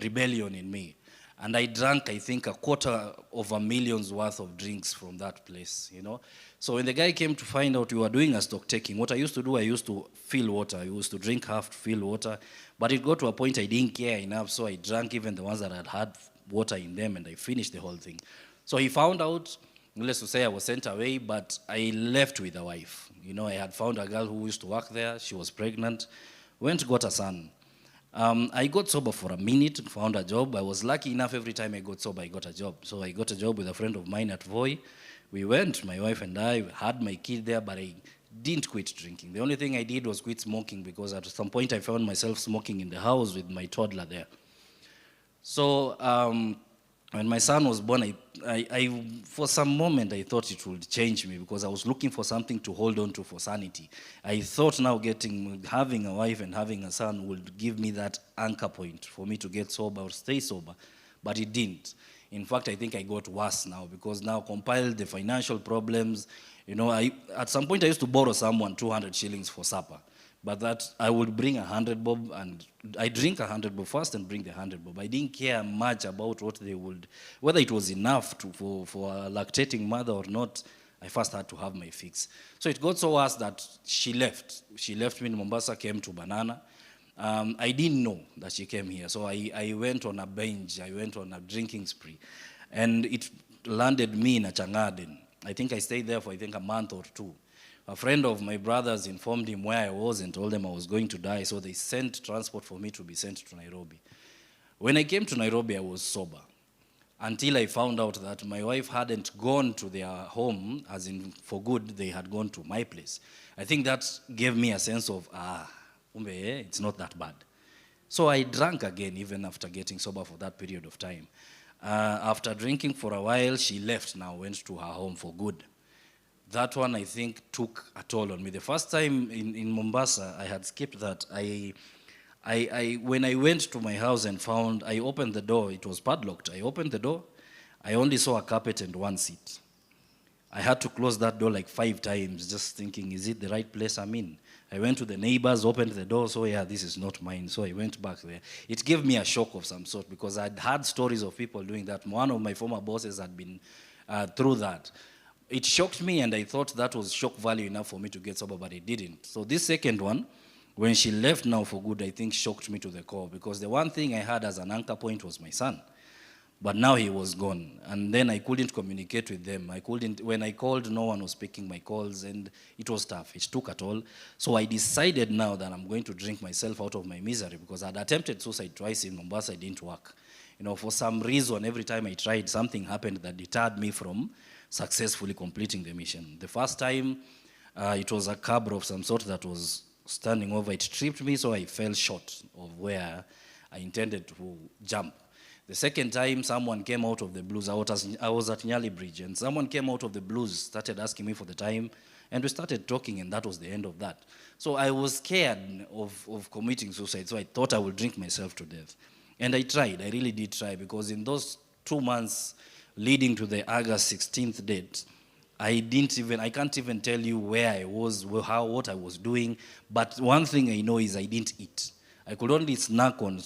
rebellion in me. And I drank, I think, 250,000 worth of drinks from that place, So when the guy came to find out we were doing a stock taking, what I used to do, I used to fill water. I used to drink half to fill water. But it got to a point I didn't care enough, so I drank even the ones that had water in them, and I finished the whole thing. So he found out, needless to say, I was sent away, but I left with a wife. I had found a girl who used to work there. She was pregnant. Went, got a son. I got sober for a minute, found a job. I was lucky enough every time I got sober, I got a job. So I got a job with a friend of mine at Voi. We went, my wife and I, had my kid there, but I didn't quit drinking. The only thing I did was quit smoking, because at some point I found myself smoking in the house with my toddler there. So When my son was born, for some moment, I thought it would change me because I was looking for something to hold on to for sanity. I thought now having a wife and having a son would give me that anchor point for me to get sober or stay sober, but it didn't. In fact, I think I got worse now because now compiled the financial problems. At some point I used to borrow someone 200 shillings for supper. But that I would bring 100 bob, and I drink 100 bob first and bring the 100 bob. I didn't care much about whether it was enough for a lactating mother or not. I first had to have my fix. So it got so worse that she left. She left me in Mombasa, came to Banana. I didn't know that she came here. So I went on a binge. I went on a drinking spree. And it landed me in a Changaden. I think I stayed there for, a month or two. A friend of my brother's informed him where I was and told them I was going to die, so they sent transport for me to be sent to Nairobi. When I came to Nairobi, I was sober, until I found out that my wife hadn't gone to their home, as in for good, they had gone to my place. I think that gave me a sense of, it's not that bad. So I drank again, even after getting sober for that period of time. After drinking for a while, she left now, went to her home for good. That one, I think, took a toll on me. The first time in Mombasa, I had skipped that. When I went to my house and I opened the door, it was padlocked. I opened the door, I only saw a carpet and one seat. I had to close that door like 5 times, just thinking, is it the right place I'm in? I went to the neighbors, opened the door, so yeah, this is not mine. So I went back there. It gave me a shock of some sort because I'd had stories of people doing that. One of my former bosses had been through that. It shocked me, and I thought that was shock value enough for me to get sober, but it didn't. So this second one, when she left now for good, I think shocked me to the core, because the one thing I had as an anchor point was my son. But now he was gone, and then I couldn't communicate with them. When I called, no one was picking my calls, and it was tough. It took a toll. So I decided now that I'm going to drink myself out of my misery, because I'd attempted suicide twice in Mombasa. It didn't work. For some reason, every time I tried, something happened that deterred me from successfully completing the mission. The first time, it was a cab of some sort that was standing over. It tripped me, so I fell short of where I intended to jump. The second time, someone came out of the blues. I was at Nyali Bridge, and someone came out of the blues, started asking me for the time, and we started talking, and that was the end of that. So I was scared of committing suicide, so I thought I would drink myself to death. And I tried. I really did try, because in those 2 months leading to the August 16th date, I can't even tell you where I was, what I was doing. But one thing I know is I didn't eat. I could only snack on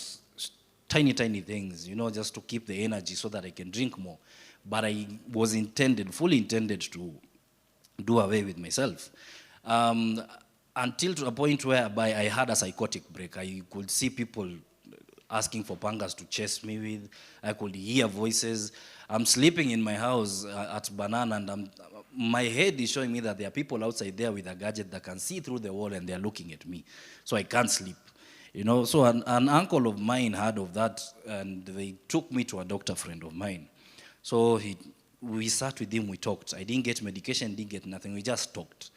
tiny things, just to keep the energy so that I can drink more. But I was fully intended to do away with myself. Until to a point whereby I had a psychotic break. I could see people asking for pangas to chase me with. I could hear voices. I'm sleeping in my house at Banana, and my head is showing me that there are people outside there with a gadget that can see through the wall, and they're looking at me. So I can't sleep. So an uncle of mine heard of that, and they took me to a doctor friend of mine. So we sat with him, we talked. I didn't get medication, didn't get nothing, we just talked.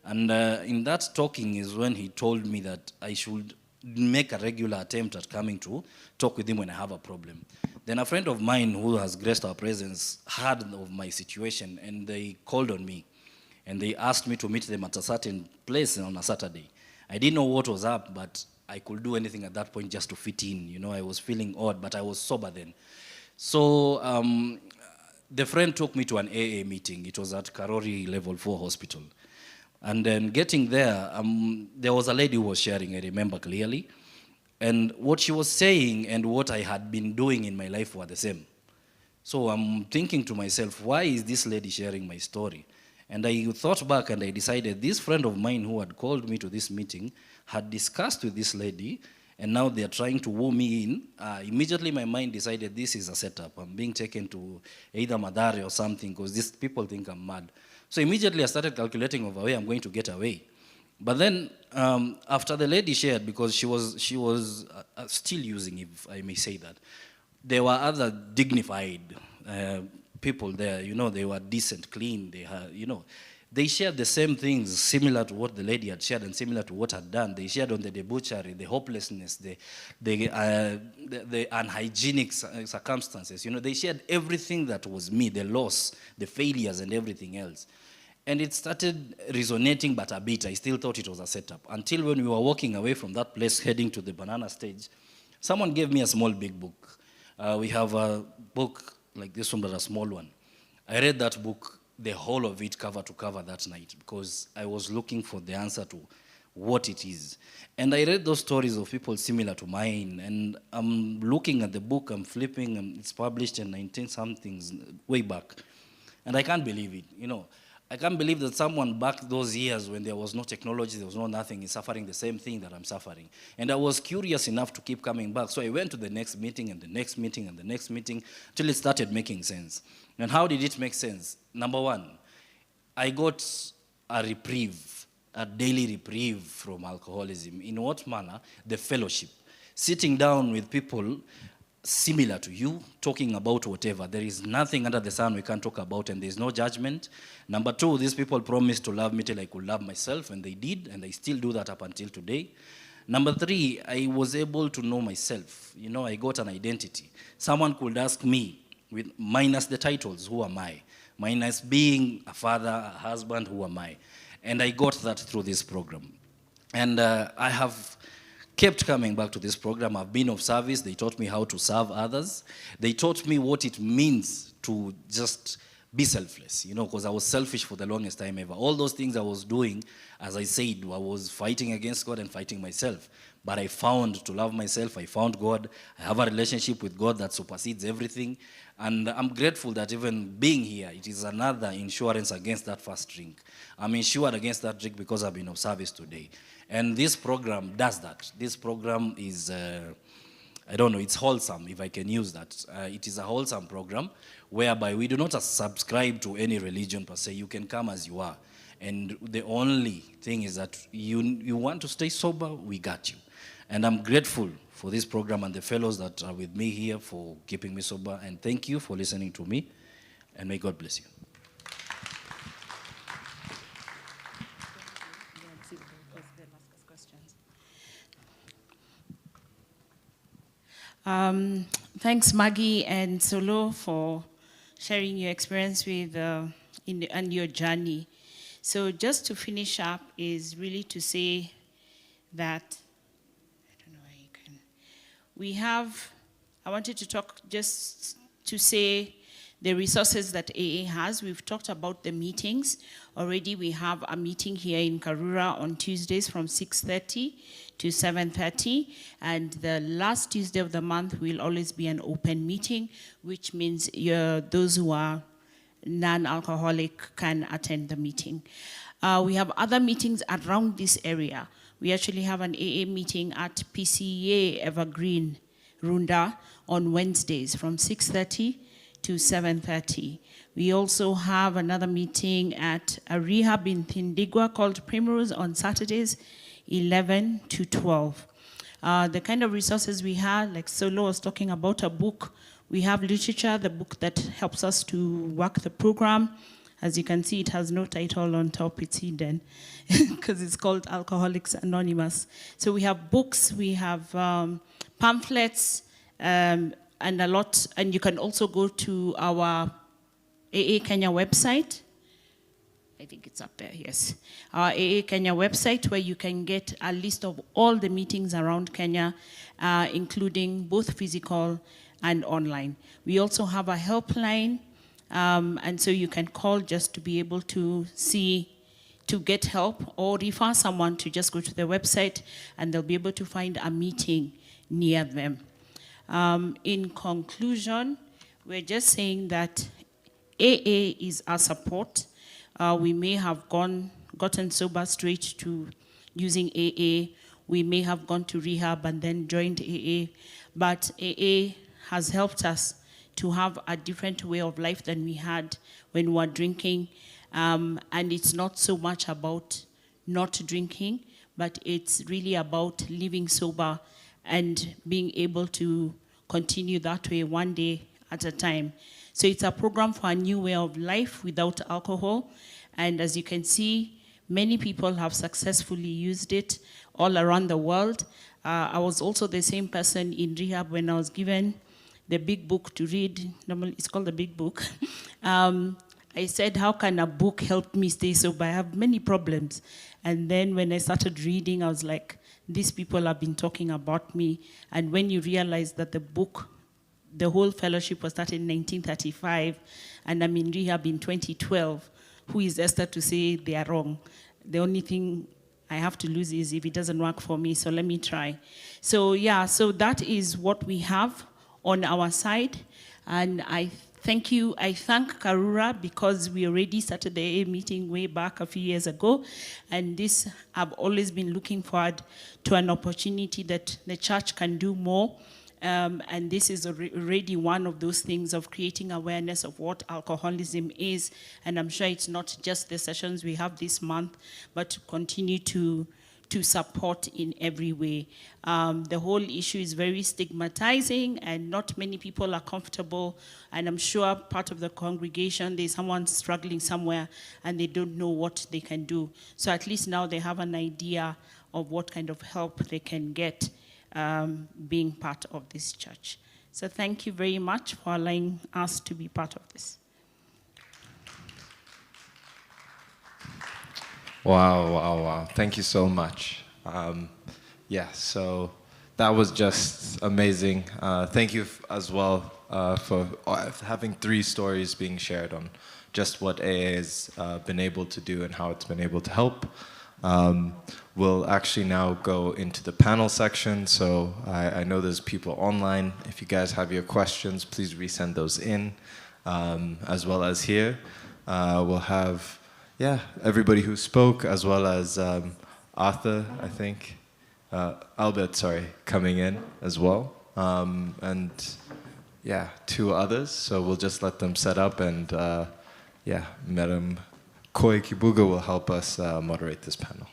And in that talking is when he told me that I should make a regular attempt at coming to talk with him when I have a problem. Then a friend of mine who has graced our presence heard of my situation, and they called on me. And they asked me to meet them at a certain place on a Saturday. I didn't know what was up, but I could do anything at that point just to fit in. I was feeling odd, but I was sober then. So the friend took me to an AA meeting. It was at Karura Level 4 Hospital. And then getting there, there was a lady who was sharing, I remember clearly. And what she was saying and what I had been doing in my life were the same. So I'm thinking to myself, why is this lady sharing my story? And I thought back, and I decided this friend of mine who had called me to this meeting had discussed with this lady, and now they're trying to woo me in. Immediately my mind decided this is a setup. I'm being taken to either Madare or something, because these people think I'm mad. So immediately I started calculating of a way I'm going to get away. But then after the lady shared, because she was still using, if I may say that, there were other dignified people there. They were decent, clean. They had, They shared the same things, similar to what the lady had shared and similar to what had done. They shared on the debauchery, the hopelessness, the unhygienic circumstances. You know, they shared everything that was me, the loss, the failures, and everything else. And it started resonating, but a bit. I still thought it was a setup. Until when we were walking away from that place, heading to the banana stage, someone gave me a small big book. We have a book like this one, but a small one. I read that book, the whole of it, cover to cover that night, because I was looking for the answer to what it is. And I read those stories of people similar to mine, and I'm looking at the book, I'm flipping, and it's published in 19-somethings, way back. And I can't believe it, you know. I can't believe that someone back those years when there was no technology, there was no nothing, is suffering the same thing that I'm suffering. And I was curious enough to keep coming back. So I went to the next meeting and the next meeting and the next meeting till it started making sense. And how did it make sense? Number one, I got a reprieve, a daily reprieve from alcoholism. In what manner? The fellowship. Sitting down with people similar to you, talking about whatever. There is nothing under the sun we can't talk about, and there's no judgment. Number two, these people promised to love me till I could love myself, and they did, and I still do that up until today. Number three, I was able to know myself. You know, I got an identity. Someone could ask me, with minus the titles, who am I? Minus being a father, a husband, who am I? And I got that through this program. And I have kept coming back to this program. I've been of service. They taught me how to serve others. They taught me what it means to just be selfless, you know, because I was selfish for the longest time ever. All those things I was doing, as I said, I was fighting against God and fighting myself. But I found to love myself. I found God. I have a relationship with God that supersedes everything. And I'm grateful that even being here, it is another insurance against that first drink. I'm insured against that drink because I've been of service today. And this program does that. This program is, I don't know, it's wholesome, if I can use that. It is a wholesome program whereby we do not subscribe to any religion per se. You can come as you are. And the only thing is that you want to stay sober, we got you. And I'm grateful for this program and the fellows that are with me here for keeping me sober. And thank you for listening to me. And may God bless you. Thanks, Maggie and Solo, for sharing your experience with and your journey. So just to finish up is really to say that, I don't know where you can, we have, I wanted to talk just to say the resources that AA has. We've talked about the meetings. Already we have a meeting here in Karura on Tuesdays from 6:30 to 7:30. And the last Tuesday of the month will always be an open meeting, which means those who are non-alcoholic can attend the meeting. We have other meetings around this area. We actually have an AA meeting at PCA Evergreen, Runda, on Wednesdays from 6:30 to 7:30. We also have another meeting at a rehab in Thindigwa called Primrose on Saturdays, 11 to 12. The kind of resources we have, like Solo was talking about a book, we have literature, the book that helps us to work the program. As you can see, it has no title on top, it's hidden, because it's called Alcoholics Anonymous. So we have books, we have pamphlets, and a lot, and you can also go to our AA Kenya website. I think it's up there, yes. Our AA Kenya website, where you can get a list of all the meetings around Kenya, including both physical and online. We also have a helpline, and so you can call just to be able to to get help, or refer someone to just go to the website and they'll be able to find a meeting near them. In conclusion, we're just saying that AA is our support. We may have gotten sober straight to using AA. We may have gone to rehab and then joined AA. But AA has helped us to have a different way of life than we had when we were drinking. And it's not so much about not drinking, but it's really about living sober and being able to continue that way one day at a time. So it's a program for a new way of life without alcohol. And as you can see, many people have successfully used it all around the world. I was also the same person in rehab when I was given the big book to read. Normally, it's called the big book. I said, how can a book help me stay sober? I have many problems. And then when I started reading, I was like, these people have been talking about me. And when you realize that the book, the whole fellowship was started in 1935, and I'm in rehab in 2012, who is Esther to say they are wrong? The only thing I have to lose is if it doesn't work for me, so let me try. So yeah, so that is what we have on our side. And I thank Karura, because we already started the AA meeting way back a few years ago. And this, I've always been looking forward to an opportunity that the church can do more. And this is already one of those things of creating awareness of what alcoholism is. And I'm sure it's not just the sessions we have this month, but to continue to support in every way. The whole issue is very stigmatizing, and not many people are comfortable. And I'm sure part of the congregation, there's someone struggling somewhere and they don't know what they can do. So at least now they have an idea of what kind of help they can get being part of this church. So thank you very much for allowing us to be part of this. Wow. Thank you so much. Yeah, so that was just amazing. Thank you as well for having 3 stories being shared on just what AA has been able to do and how it's been able to help. We'll actually now go into the panel section. So I know there's people online. If you guys have your questions, please resend those in, as well as here. We'll have, everybody who spoke, as well as Arthur, I think, Albert, sorry, coming in as well. And 2 others. So we'll just let them set up, and Madam Koi Kibuga will help us moderate this panel.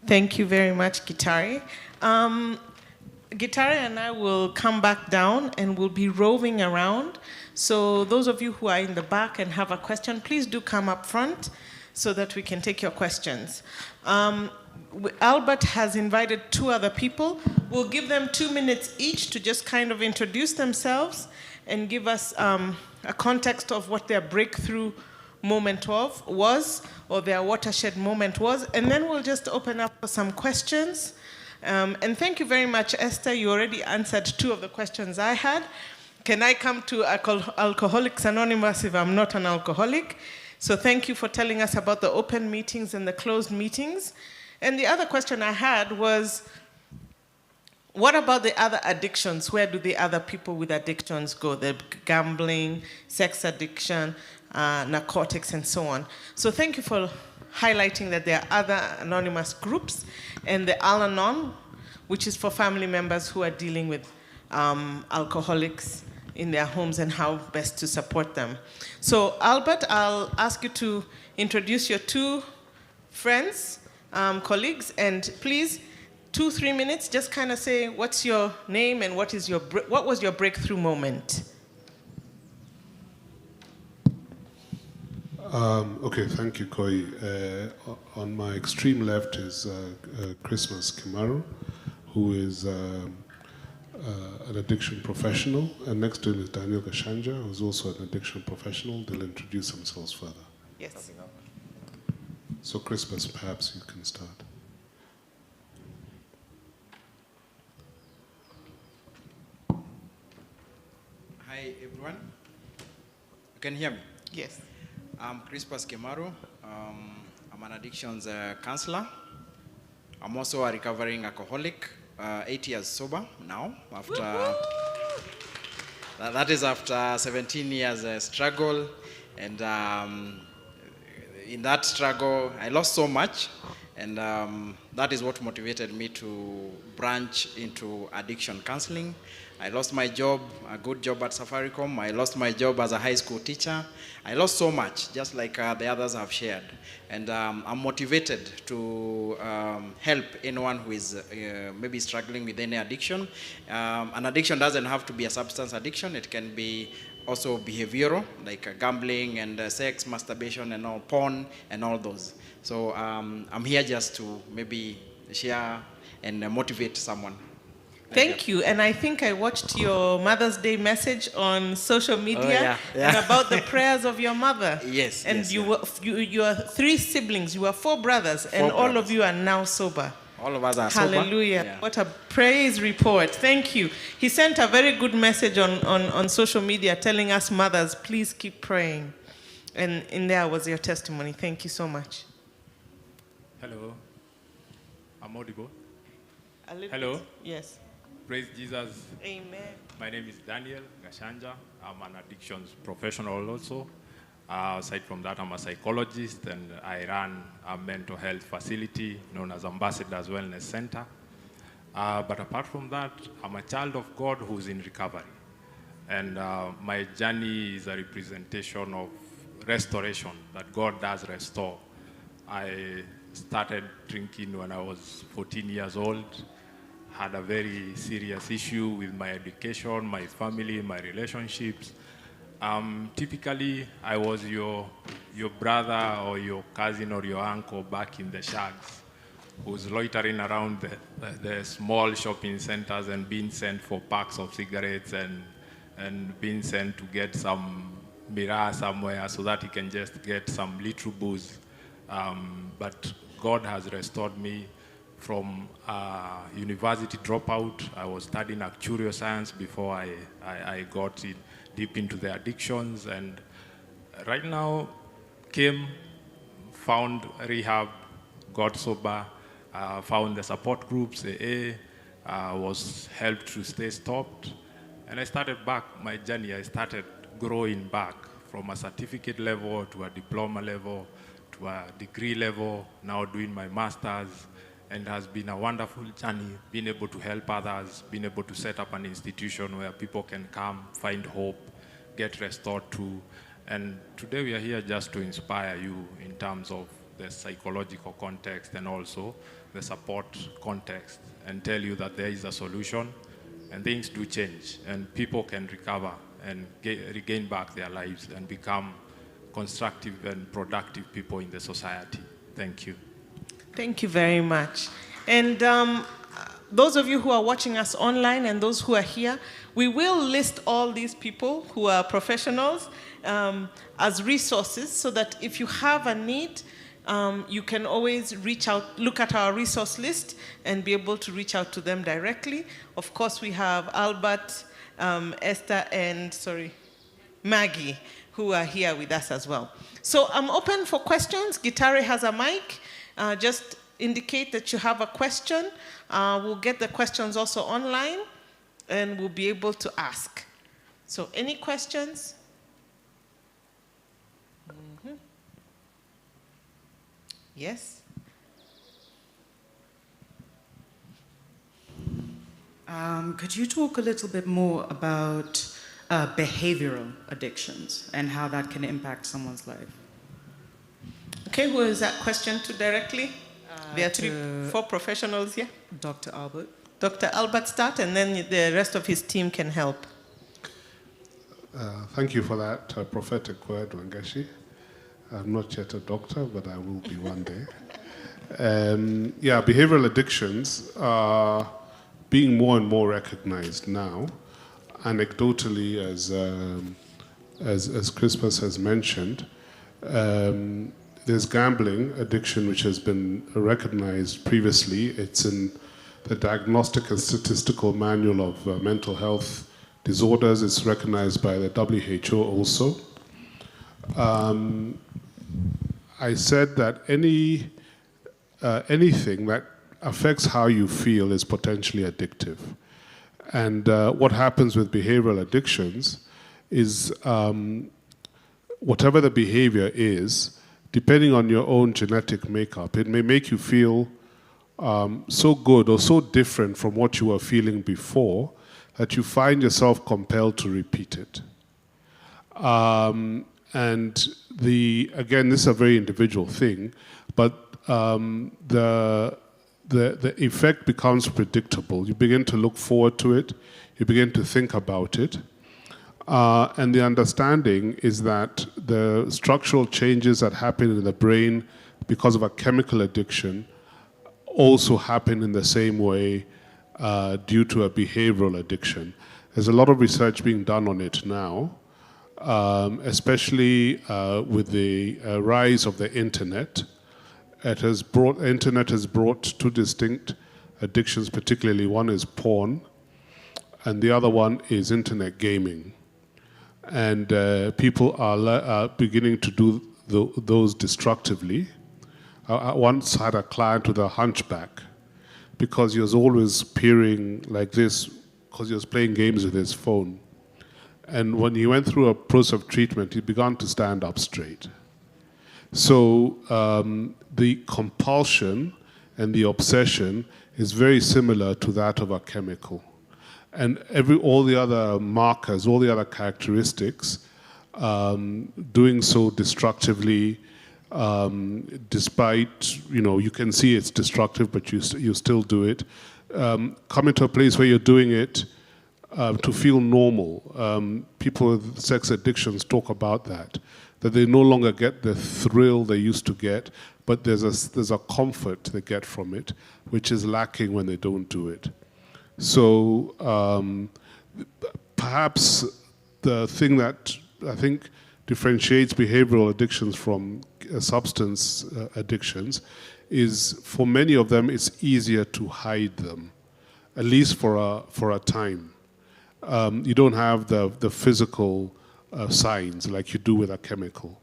Thank you very much, Gitari. Gitari and I will come back down and we'll be roving around. So those of you who are in the back and have a question, please do come up front so that we can take your questions. Albert has invited 2 other people. We'll give them 2 minutes each to just kind of introduce themselves and give us a context of what their breakthrough moment was, or their watershed moment was, and then we'll just open up for some questions. And thank you very much, Esther. You already answered 2 of the questions I had. Can I come to Alcoholics Anonymous if I'm not an alcoholic? So thank you for telling us about the open meetings and the closed meetings. And the other question I had was, what about the other addictions? Where do the other people with addictions go? The gambling, sex addiction, narcotics, and so on. So thank you for highlighting that there are other anonymous groups, and the Al-Anon, which is for family members who are dealing with alcoholics in their homes and how best to support them. So Albert, I'll ask you to introduce your 2 friends, colleagues, and please, 2-3 minutes, just kind of say what's your name and what was your breakthrough moment? Okay, thank you, Koi. On my extreme left is Christmas Kimaru, who is an addiction professional, and next to him is Daniel Gashanja, who's also an addiction professional. They'll introduce themselves further. Yes. So Christmas, perhaps you can start. Hi, everyone. You can hear me? Yes. I'm Crispus Kemaru. I'm an addictions counselor. I'm also a recovering alcoholic, 8 years sober now. That is after 17 years struggle. And in that struggle, I lost so much. And that is what motivated me to branch into addiction counseling. I lost my job, a good job at Safaricom. I lost my job as a high school teacher. I lost so much, just like the others have shared. And I'm motivated to help anyone who is maybe struggling with any addiction. An addiction doesn't have to be a substance addiction. It can be also behavioral, like gambling and sex, masturbation, and all, porn, and all those. So I'm here just to maybe share and motivate someone. Thank you. And I think I watched your Mother's Day message on social media and about the prayers of your mother. Yes. And yes, you are 3 siblings. You were 4 brothers, and all of you are now sober. All of us are sober. Hallelujah. Yeah. What a praise report. Thank you. He sent a very good message on social media telling us mothers, please keep praying. And in there was your testimony. Thank you so much. Hello. I'm audible. Hello. Yes. Praise Jesus. Amen. My name is Daniel Gashanja. I'm an addictions professional also. Aside from that, I'm a psychologist, and I run a mental health facility known as Ambassadors Wellness Center. But apart from that, I'm a child of God who's in recovery. And my journey is a representation of restoration, that God does restore. I started drinking when I was 14 years old. Had a very serious issue with my education, my family, my relationships. Typically, I was your brother or your cousin or your uncle back in the shags, who's loitering around the small shopping centers and being sent for packs of cigarettes and being sent to get some Muraya somewhere so that he can just get some little booze. But God has restored me from university dropout. I was studying actuarial science before I got deep into the addictions, and right now found rehab, got sober, found the support groups, AA, was helped to stay stopped, and I started back my journey. I started growing back from a certificate level to a diploma level to a degree level, now doing my master's. And has been a wonderful journey, being able to help others, being able to set up an institution where people can come, find hope, get restored to. And today we are here just to inspire you in terms of the psychological context and also the support context, and tell you that there is a solution and things do change and people can recover and regain back their lives and become constructive and productive people in the society. Thank you. Thank you very much. And those of you who are watching us online and those who are here, we will list all these people who are professionals as resources, so that if you have a need, you can always reach out, look at our resource list and be able to reach out to them directly. Of course, we have Albert, Esther, and Maggie, who are here with us as well. So I'm open for questions. Gitare has a mic. Just indicate that you have a question. We'll get the questions also online, and we'll be able to ask. So any questions? Mm-hmm. Yes? Could you talk a little bit more about behavioral addictions and how that can impact someone's life? Okay, who is that question to directly? There are 4 professionals here. Dr. Albert. Dr. Albert start, and then the rest of his team can help. Thank you for that prophetic word, Wangashi. I'm not yet a doctor, but I will be one day. Behavioral addictions are being more and more recognized now. Anecdotally, as Christmas has mentioned, there's gambling addiction, which has been recognized previously. It's in the Diagnostic and Statistical Manual of Mental Health Disorders. It's recognized by the WHO also. I said that anything that affects how you feel is potentially addictive. And what happens with behavioral addictions is whatever the behavior is, depending on your own genetic makeup, it may make you feel so good or so different from what you were feeling before that you find yourself compelled to repeat it. And again, this is a very individual thing, but the effect becomes predictable. You begin to look forward to it. You begin to think about it. And the understanding is that the structural changes that happen in the brain because of a chemical addiction also happen in the same way due to a behavioral addiction. There's a lot of research being done on it now, especially with the rise of the internet. Internet has brought two distinct addictions, particularly one is porn, and the other one is internet gaming. And people are beginning to do those destructively. I once had a client with a hunchback because he was always peering like this because he was playing games with his phone. And when he went through a process of treatment, he began to stand up straight. So the compulsion and the obsession is very similar to that of a chemical. And all the other markers, all the other characteristics, doing so destructively, despite, you can see it's destructive, but you still do it. Coming to a place where you're doing it to feel normal. People with sex addictions talk about that they no longer get the thrill they used to get, but there's a comfort they get from it, which is lacking when they don't do it. So perhaps the thing that I think differentiates behavioral addictions from substance addictions is for many of them it's easier to hide them, at least for a time. You don't have the physical signs like you do with a chemical.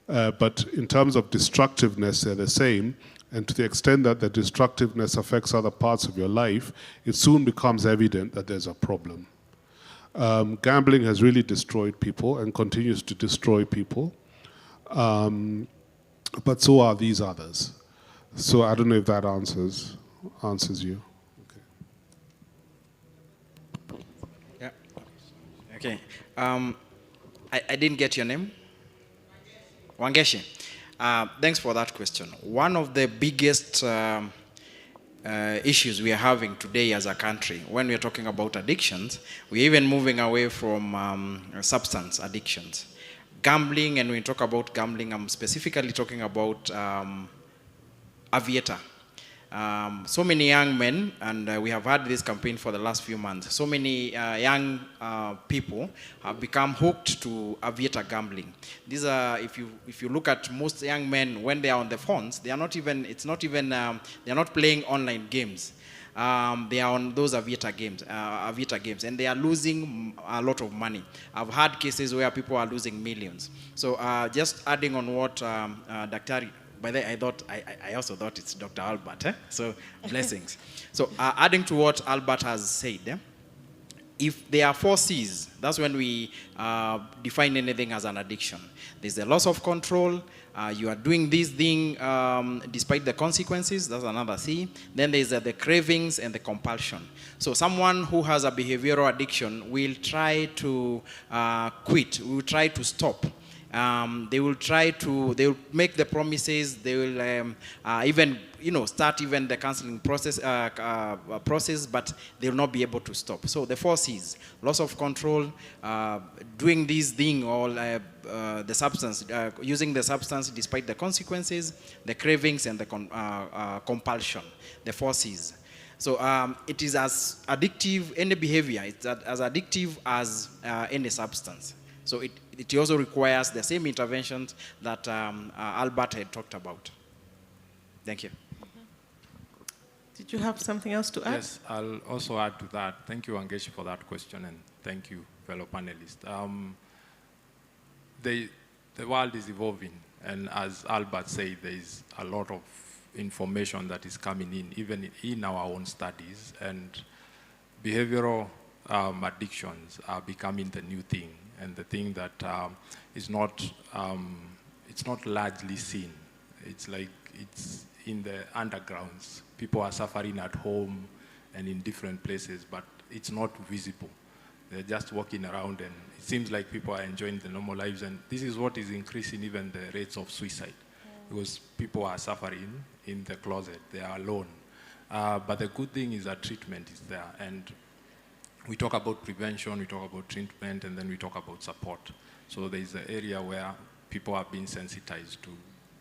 But in terms of destructiveness, they're the same. And to the extent that the destructiveness affects other parts of your life, it soon becomes evident that there's a problem. Gambling has really destroyed people and continues to destroy people. But so are these others. So I don't know if that answers you. Okay. Yeah. Okay. I didn't get your name. Wangeshi. Thanks for that question. One of the biggest issues we are having today as a country, when we are talking about addictions, we're even moving away from substance addictions. Gambling, and when we talk about gambling, I'm specifically talking about Aviator. So many young men, and we have had this campaign for the last few months, so many young people have become hooked to Aviator gambling. These are, if you look at most young men, when they are on the phones, they are not even, they are not playing online games. They are on those Aviator games, and they are losing a lot of money. I've had cases where people are losing millions. So just adding on what Dr. By the way, I also thought it's Dr. Albert. So blessings. So adding to what Albert has said, if there are 4 C's, that's when we define anything as an addiction. There's the loss of control. You are doing this thing despite the consequences. That's another C. Then there's the cravings and the compulsion. So someone who has a behavioral addiction will try to quit, will try to stop. They will make the promises, they will even, start even the counseling process, but they will not be able to stop. So the 4 C's, loss of control, doing this thing, or the substance, using the substance despite the consequences, the cravings, and the compulsion, the 4 C's. So it is as addictive, any behavior, it's as addictive as any substance. So it also requires the same interventions that Albert had talked about. Thank you. Did you have something else to add? Yes, I'll also add to that. Thank you, Wangeshi, for that question, and thank you, fellow panelists. The world is evolving, and as Albert said, there is a lot of information that is coming in, even in our own studies, and behavioral addictions are becoming the new thing. And the thing that is not it's not largely seen. It's like it's in the undergrounds. People are suffering at home and in different places, but it's not visible. They're just walking around, and it seems like people are enjoying the normal lives, and this is what is increasing even the rates of suicide, because people are suffering in the closet, they are alone. But the good thing is that treatment is there, and we talk about prevention, we talk about treatment, and then we talk about support. So there is an area where people are being sensitized to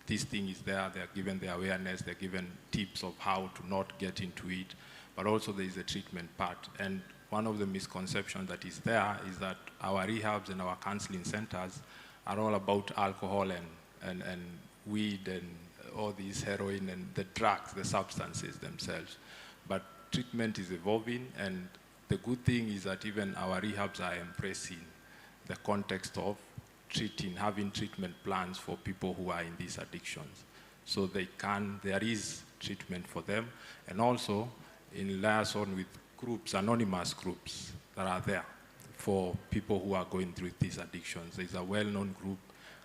this thing is there, they're given the awareness, they're given tips of how to not get into it, but also there is a treatment part. And one of the misconceptions that is there is that our rehabs and our counseling centers are all about alcohol and weed and all these heroin and the drugs, the substances themselves. But treatment is evolving, and the good thing is that even our rehabs are embracing the context of treating, having treatment plans for people who are in these addictions. So there is treatment for them, and also in liaison with groups, anonymous groups that are there for people who are going through these addictions. There's a well-known group,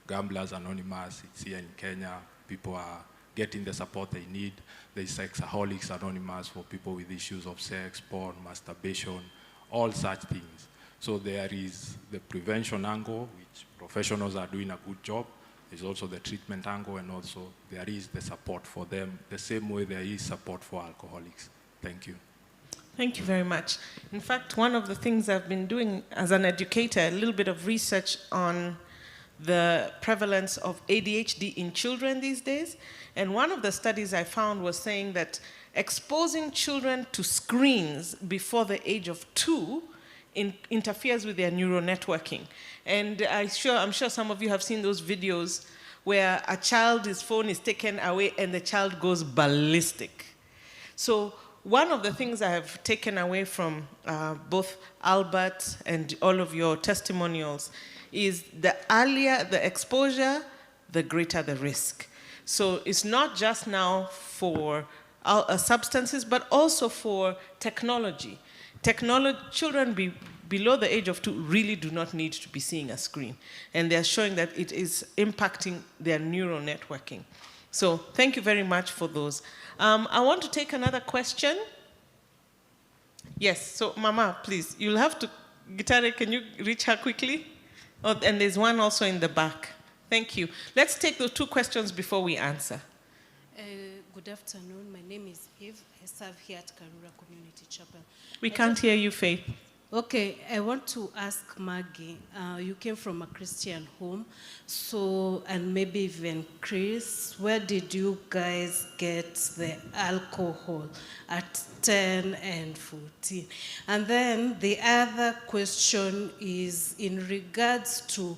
Gamblers Anonymous, it's here in Kenya. People are getting the support they need. There's Sexaholics Anonymous for people with issues of sex, porn, masturbation, all such things. So there is the prevention angle, which professionals are doing a good job. There's also the treatment angle, and also there is the support for them, the same way there is support for alcoholics. Thank you. Thank you very much. In fact, one of the things I've been doing as an educator, a little bit of research on the prevalence of ADHD in children these days. And one of the studies I found was saying that exposing children to screens before the age of 2 interferes with their neural networking. And I'm sure some of you have seen those videos where a child's phone is taken away and the child goes ballistic. So one of the things I have taken away from both Albert and all of your testimonials is the earlier the exposure, the greater the risk. So it's not just now for substances, but also for technology. Children below the age of 2 really do not need to be seeing a screen. And they're showing that it is impacting their neural networking. So thank you very much for those. I want to take another question. Yes, so Mama, please, you'll have to, Gitare, can you reach her quickly? Oh, and there's one also in the back. Thank you. Let's take those 2 questions before we answer. Good afternoon. My name is Eve. I serve here at Karura Community Chapel. We can't hear you, Faith. Okay, I want to ask Maggie. You came from a Christian home, so, and maybe even Chris, where did you guys get the alcohol at 10 and 14? And then the other question is in regards to,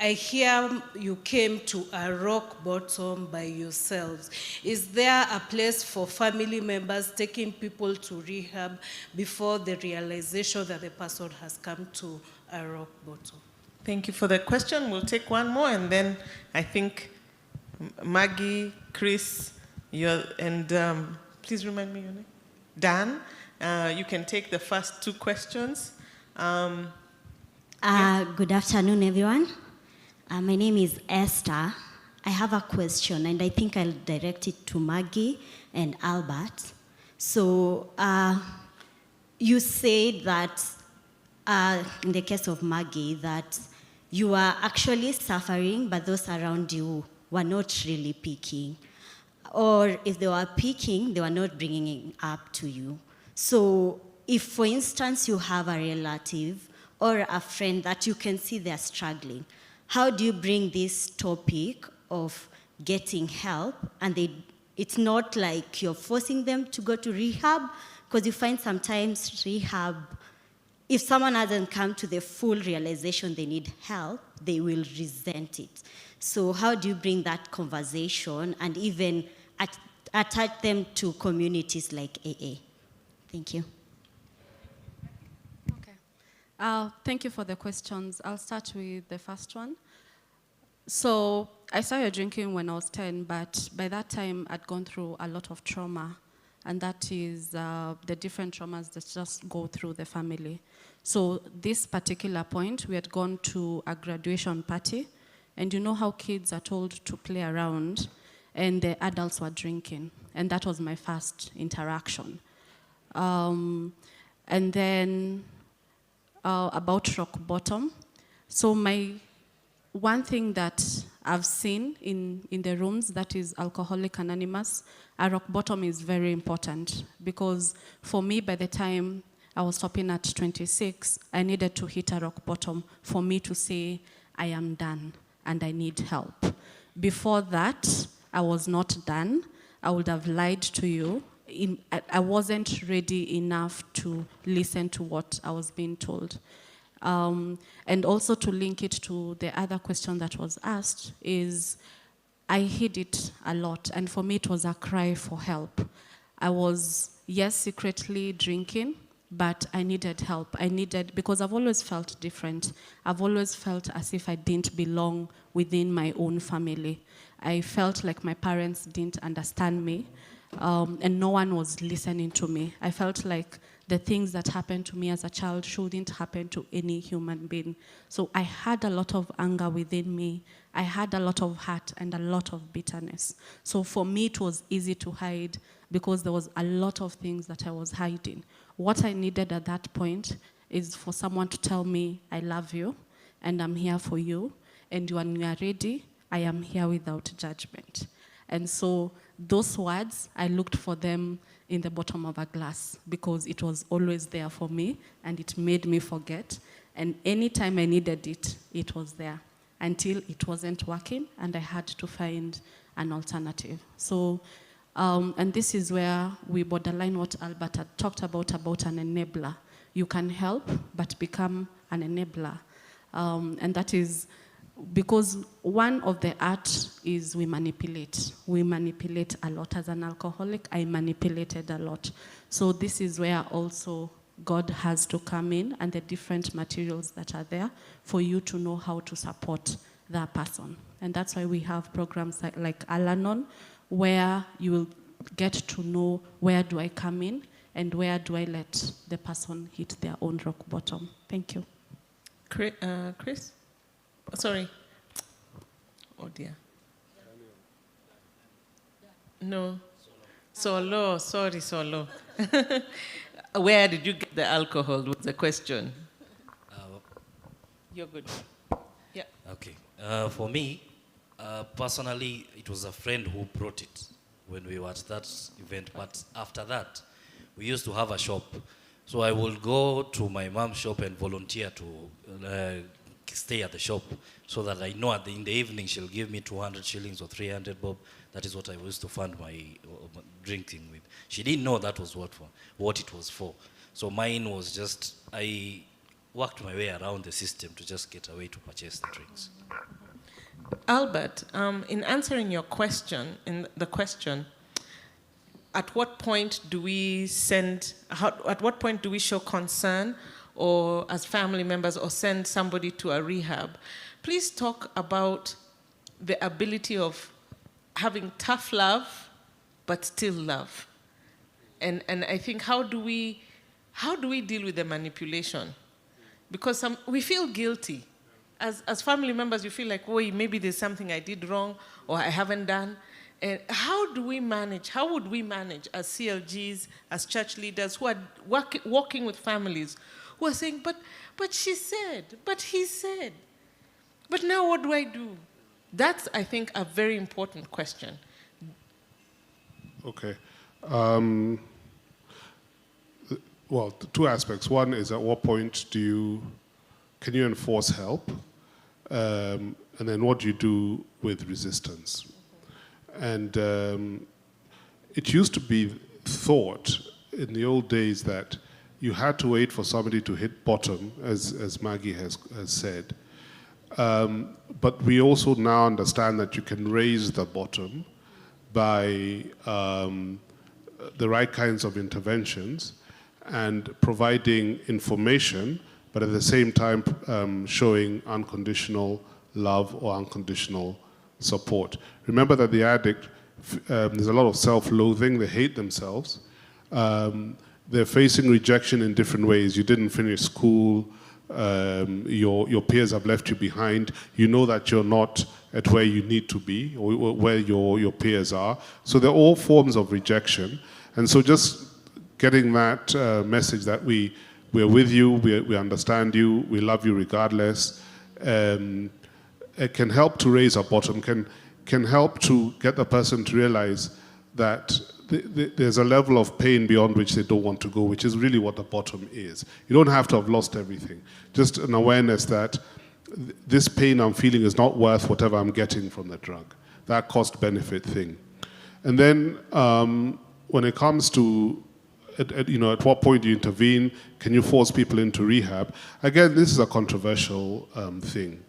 I hear you came to a rock bottom by yourselves. Is there a place for family members taking people to rehab before the realization that the person has come to a rock bottom? Thank you for the question. We'll take one more, and then I think Maggie, Chris, and please remind me your name. Dan, you can take the first 2 questions. Good afternoon, everyone. My name is Esther. I have a question, and I think I'll direct it to Maggie and Albert. So you said that, in the case of Maggie, that you are actually suffering, but those around you were not really picking. Or if they were picking, they were not bringing it up to you. So if, for instance, you have a relative or a friend that you can see they're struggling, how do you bring this topic of getting help? And it's not like you're forcing them to go to rehab, because you find sometimes rehab, if someone hasn't come to the full realization they need help, they will resent it. So how do you bring that conversation and even attach them to communities like AA? Thank you. Thank you for the questions. I'll start with the first one. So I started drinking when I was 10, but by that time I'd gone through a lot of trauma, and that is the different traumas that just go through the family. So this particular point, we had gone to a graduation party, And you know how kids are told to play around, and the adults were drinking. And that was my first interaction. And then about rock bottom. So one thing that I've seen in the rooms that is Alcoholic Anonymous, a rock bottom is very important, because for me, by the time I was stopping at 26, I needed to hit a rock bottom for me to say, I am done and I need help. Before that, I was not done. I would have lied to you. I wasn't ready enough to listen to what I was being told. And also to link it to the other question that was asked is, I hid it a lot, and for me it was a cry for help. I was, yes, secretly drinking, but I needed help. Because I've always felt different. I've always felt as if I didn't belong within my own family. I felt like my parents didn't understand me, and no one was listening to me. I felt like the things that happened to me as a child shouldn't happen to any human being. So I had a lot of anger within me. I had a lot of hurt and a lot of bitterness. So for me, it was easy to hide because there was a lot of things that I was hiding. What I needed at that point is for someone to tell me, I love you, and I'm here for you, and when you are ready, I am here without judgment. And so those words, I looked for them in the bottom of a glass because it was always there for me and it made me forget. And anytime I needed it, it was there until it wasn't working and I had to find an alternative. So, and this is where we borderline what Albert had talked about an enabler. You can help, but become an enabler. And that is because one of the art is we manipulate. We manipulate a lot. As an alcoholic, I manipulated a lot. So this is where also God has to come in and the different materials that are there for you to know how to support that person. And that's why we have programs like Al-Anon, where you will get to know where do I come in and where do I let the person hit their own rock bottom. Thank you. Chris? Sorry. Oh dear. No. Solo. Sorry, Solo. Where did you get the alcohol was the question. You're good. Yeah. Okay. For me, personally, it was a friend who brought it when we were at that event. But after that, we used to have a shop. So I will go to my mom's shop and volunteer to stay at the shop so that I know in the evening she'll give me 200 shillings or 300 bob. That is what I used to fund my drinking with. She didn't know that was what it was for. So mine was just, I worked my way around the system to just get away to purchase the drinks. Albert, in answering your question, at what point do we show concern or as family members or send somebody to a rehab? Please talk about the ability of having tough love but still love. And I think how do we deal with the manipulation? Because we feel guilty. As family members, you feel like, oh, maybe there's something I did wrong or I haven't done. And how would we manage as CLGs, as church leaders who are working with families who are saying, but she said, but he said, but now what do I do? That's, I think, a very important question. Okay. Well, two aspects. One is at what point can you enforce help? And then what do you do with resistance? And it used to be thought in the old days that you had to wait for somebody to hit bottom, as Maggie has said. But we also now understand that you can raise the bottom by the right kinds of interventions and providing information, but at the same time showing unconditional love or unconditional support. Remember that the addict, there's a lot of self-loathing, they hate themselves. They're facing rejection in different ways. You didn't finish school, your peers have left you behind. You know that you're not at where you need to be or where your peers are. So they're all forms of rejection. And so just getting that message that we're with you, we understand you, we love you regardless, it can help to raise our bottom, can help to get the person to realize that there's a level of pain beyond which they don't want to go, which is really what the bottom is. You don't have to have lost everything. Just an awareness that this pain I'm feeling is not worth whatever I'm getting from the drug. That cost-benefit thing. And then when it comes to, at what point do you intervene? Can you force people into rehab? Again, this is a controversial thing.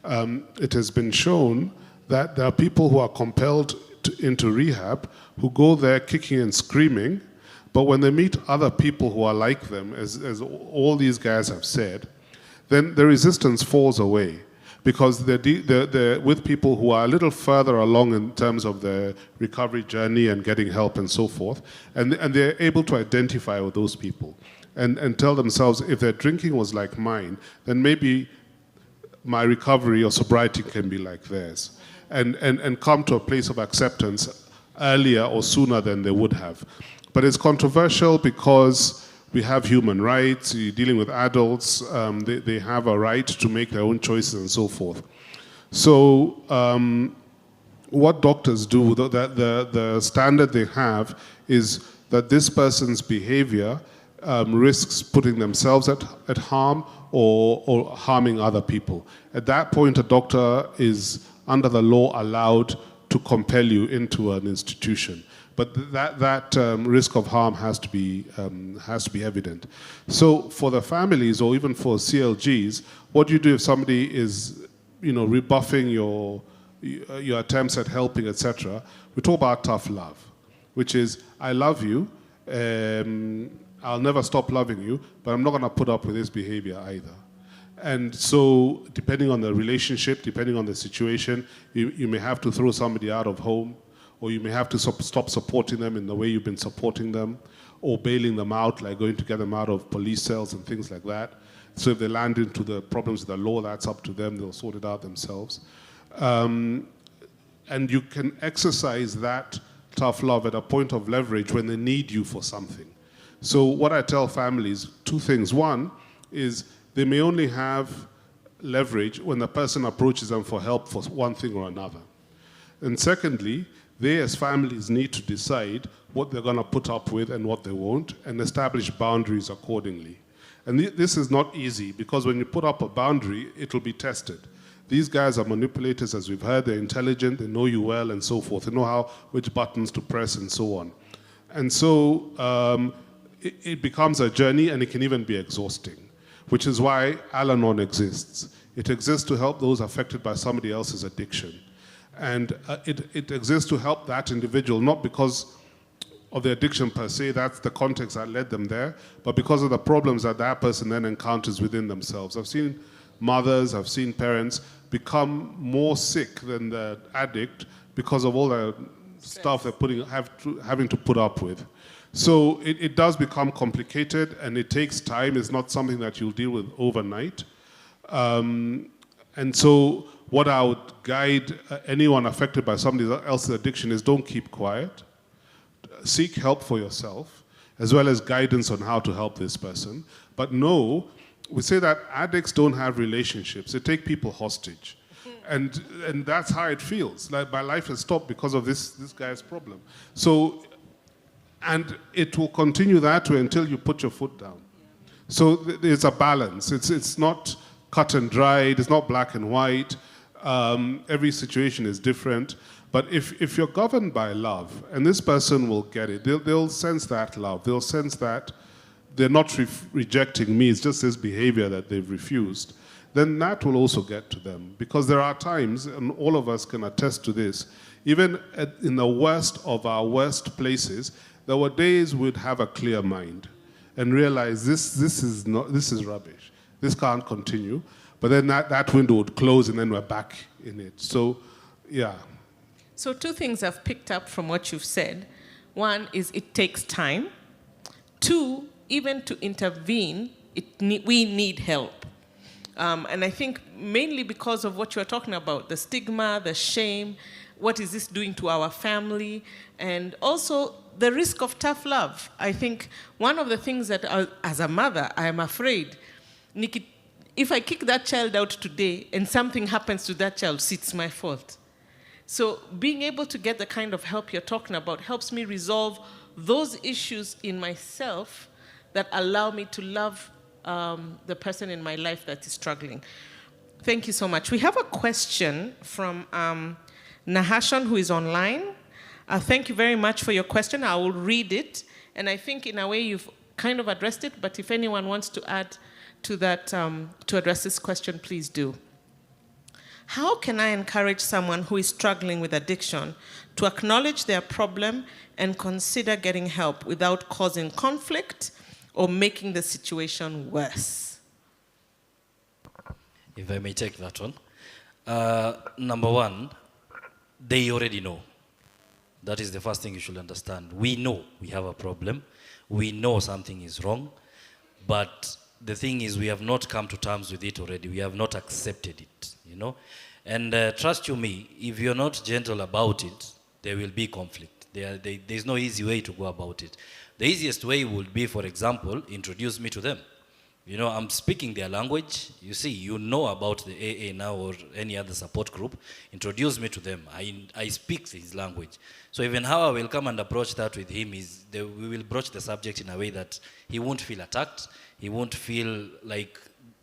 It has been shown that there are people who are compelled into rehab who go there kicking and screaming, but when they meet other people who are like them, as all these guys have said, then the resistance falls away because they're with people who are a little further along in terms of their recovery journey and getting help and so forth, and they're able to identify with those people and tell themselves, if their drinking was like mine, then maybe my recovery or sobriety can be like theirs. And come to a place of acceptance earlier or sooner than they would have. But it's controversial because we have human rights, you're dealing with adults, they have a right to make their own choices and so forth. So what doctors do, the standard they have is that this person's behavior risks putting themselves at harm or harming other people. At that point, a doctor is under the law allowed to compel you into an institution. But that risk of harm has to be evident. So for the families or even for CLGs, what do you do if somebody is, rebuffing your attempts at helping, etc.? We talk about tough love, which is, I love you, I'll never stop loving you, but I'm not going to put up with this behavior either. And so, depending on the relationship, depending on the situation, you may have to throw somebody out of home, or you may have to stop supporting them in the way you've been supporting them, or bailing them out, like going to get them out of police cells and things like that. So if they land into the problems with the law, that's up to them, they'll sort it out themselves. And you can exercise that tough love at a point of leverage when they need you for something. So what I tell families, two things. One is they may only have leverage when the person approaches them for help for one thing or another. And secondly, they as families need to decide what they're going to put up with and what they won't, and establish boundaries accordingly. And this is not easy, because when you put up a boundary, it will be tested. These guys are manipulators, as we've heard. They're intelligent, they know you well, and so forth. They know which buttons to press and so on. And so it becomes a journey, and it can even be exhausting, which is why Al-Anon exists. It exists to help those affected by somebody else's addiction. And it exists to help that individual, not because of the addiction per se, that's the context that led them there, but because of the problems that that person then encounters within themselves. I've seen mothers, I've seen parents become more sick than the addict because of all the stuff they're having to put up with. So it does become complicated, and it takes time. It's not something that you'll deal with overnight. And so what I would guide anyone affected by somebody else's addiction is, don't keep quiet. Seek help for yourself, as well as guidance on how to help this person. But no, we say that addicts don't have relationships. They take people hostage. And that's how it feels. Like my life has stopped because of this guy's problem. So, and it will continue that way until you put your foot down. So there's a balance. It's not cut and dried. It's not black and white. Every situation is different. But if you're governed by love, and this person will get it, they'll sense that love. They'll sense that they're not rejecting me, it's just this behavior that they've refused, then that will also get to them. Because there are times, and all of us can attest to this, even in the worst of our worst places, there were days we'd have a clear mind and realize this is rubbish. This can't continue. But then that window would close, and then we're back in it. So, yeah. So 2 things I've picked up from what you've said. One is it takes time. 2, even to intervene, we need help. And I think mainly because of what you're talking about, the stigma, the shame, what is this doing to our family, and also the risk of tough love. I think one of the things that, as a mother, I am afraid, if I kick that child out today and something happens to that child, it's my fault. So being able to get the kind of help you're talking about helps me resolve those issues in myself that allow me to love the person in my life that is struggling. Thank you so much. We have a question from Nahashon, who is online. Thank you very much for your question. I will read it. And I think in a way you've kind of addressed it, but if anyone wants to add to that, to address this question, please do. How can I encourage someone who is struggling with addiction to acknowledge their problem and consider getting help without causing conflict or making the situation worse? If I may take that one. Number one, they already know. That is the first thing you should understand. We know we have a problem. We know something is wrong. But the thing is, we have not come to terms with it already. We have not accepted it, you know. And trust you me, if you're not gentle about it, there will be conflict. There's no easy way to go about it. The easiest way would be, for example, introduce me to them. You know, I'm speaking their language. You see, you know about the AA now or any other support group. Introduce me to them. I speak his language. So even how I will come and approach that with him is we will broach the subject in a way that he won't feel attacked. He won't feel like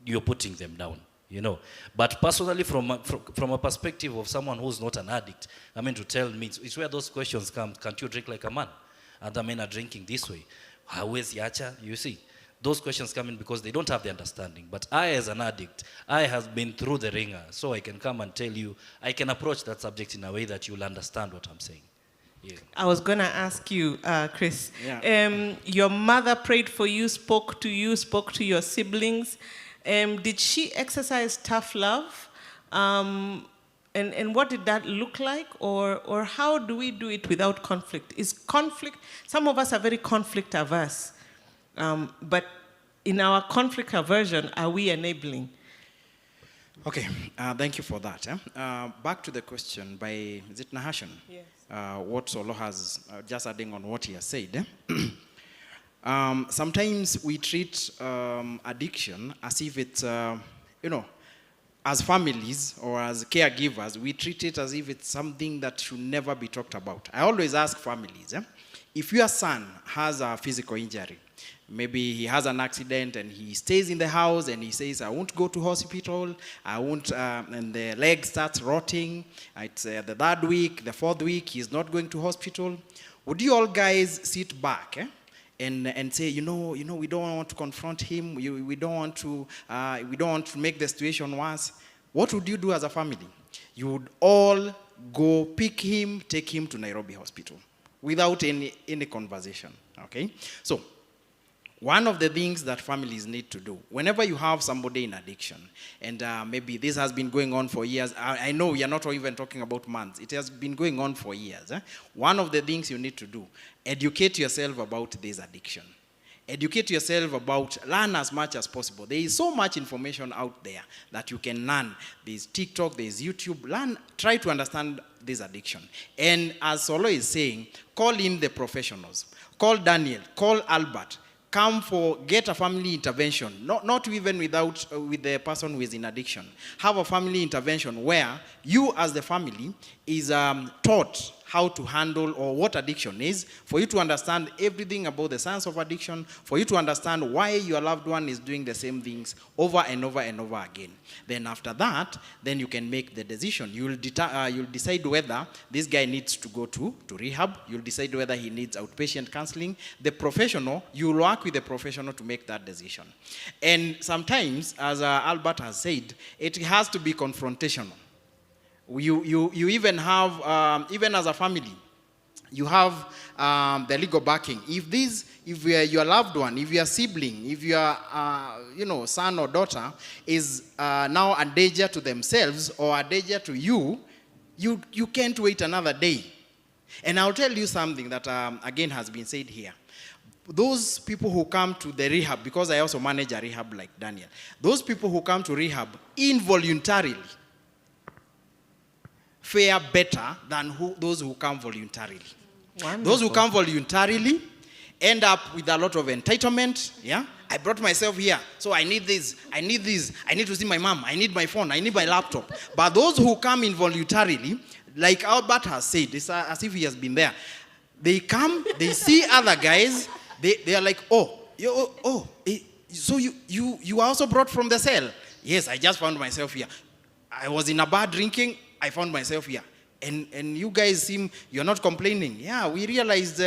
you're putting them down, you know. But personally, from a perspective of someone who's not an addict, I mean, to tell me, it's where those questions come. Can't you drink like a man? Other men are drinking this way. How is yacha? You see. Those questions come in because they don't have the understanding. But I, as an addict, I have been through the ringer, so I can come and tell you, I can approach that subject in a way that you'll understand what I'm saying. Yeah. I was going to ask you, Chris, Yeah. your mother prayed for you, spoke to your siblings. Did she exercise tough love? And what did that look like? Or how do we do it without conflict? Is conflict, some of us are very conflict averse. But in our conflict aversion, are we enabling? Okay, thank you for that. Back to the question by, is it Nahashon? Yes. What Solo has, just adding on what he has said. Sometimes we treat addiction as if it's, you know, as families or as caregivers, we treat it as if it's something that should never be talked about. I always ask families, if your son has a physical injury, maybe he has an accident and he stays in the house and he says, I won't go to hospital, I won't, and the leg starts rotting, it's the third week, the fourth week, he's not going to hospital. Would you all guys sit back and say, you know, we don't want to confront him, we don't want to make the situation worse? What would you do as a family? You would all go pick him, take him to Nairobi Hospital without any conversation, okay? So, one of the things that families need to do, whenever you have somebody in addiction, and maybe this has been going on for years, I know we are not even talking about months, it has been going on for years. One of the things you need to do, educate yourself about this addiction. Educate yourself about, learn as much as possible. There is so much information out there that you can learn. There's TikTok, there's YouTube. Learn, try to understand this addiction. And as Solo is saying, call in the professionals. Call Daniel, call Albert. Get a family intervention, not even with the person who is in addiction. Have a family intervention where you as the family is taught how to handle or what addiction is, for you to understand everything about the science of addiction, for you to understand why your loved one is doing the same things over and over and over again. Then after that, then you can make the decision. You'll decide whether this guy needs to go to rehab. You'll decide whether he needs outpatient counseling. The professional, you'll work with the professional to make that decision. And sometimes, as Albert has said, it has to be confrontational. You even have, even as a family, you have the legal backing. If your loved one, if your sibling, if your son or daughter is now a danger to themselves or a danger to you, you can't wait another day. And I'll tell you something that again has been said here. those people who come to the rehab, because I also manage a rehab like Daniel, those people who come to rehab involuntarily fare better than those who come voluntarily. Wonderful. Those who come voluntarily end up with a lot of entitlement. Yeah, I brought myself here, so I need this, I need this, I need to see my mom, I need my phone, I need my laptop. But those who come involuntarily, like Albert has said, it's as if he has been there. They come, they see other guys, they are like, so you are also brought from the cell? Yes, I just found myself here. I was in a bar drinking, I found myself here. And you guys seem, you're not complaining. Yeah, we realized,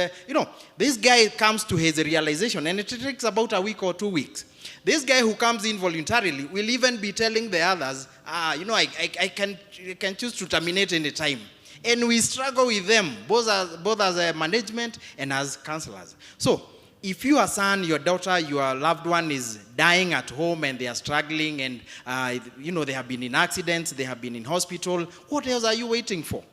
this guy comes to his realization, and it takes about a week or 2 weeks. This guy who comes in voluntarily will even be telling the others, I can choose to terminate any time. And we struggle with them, both as a management and as counselors. So, if your son, your daughter, your loved one is dying at home and they are struggling and, they have been in accidents, they have been in hospital, what else are you waiting for?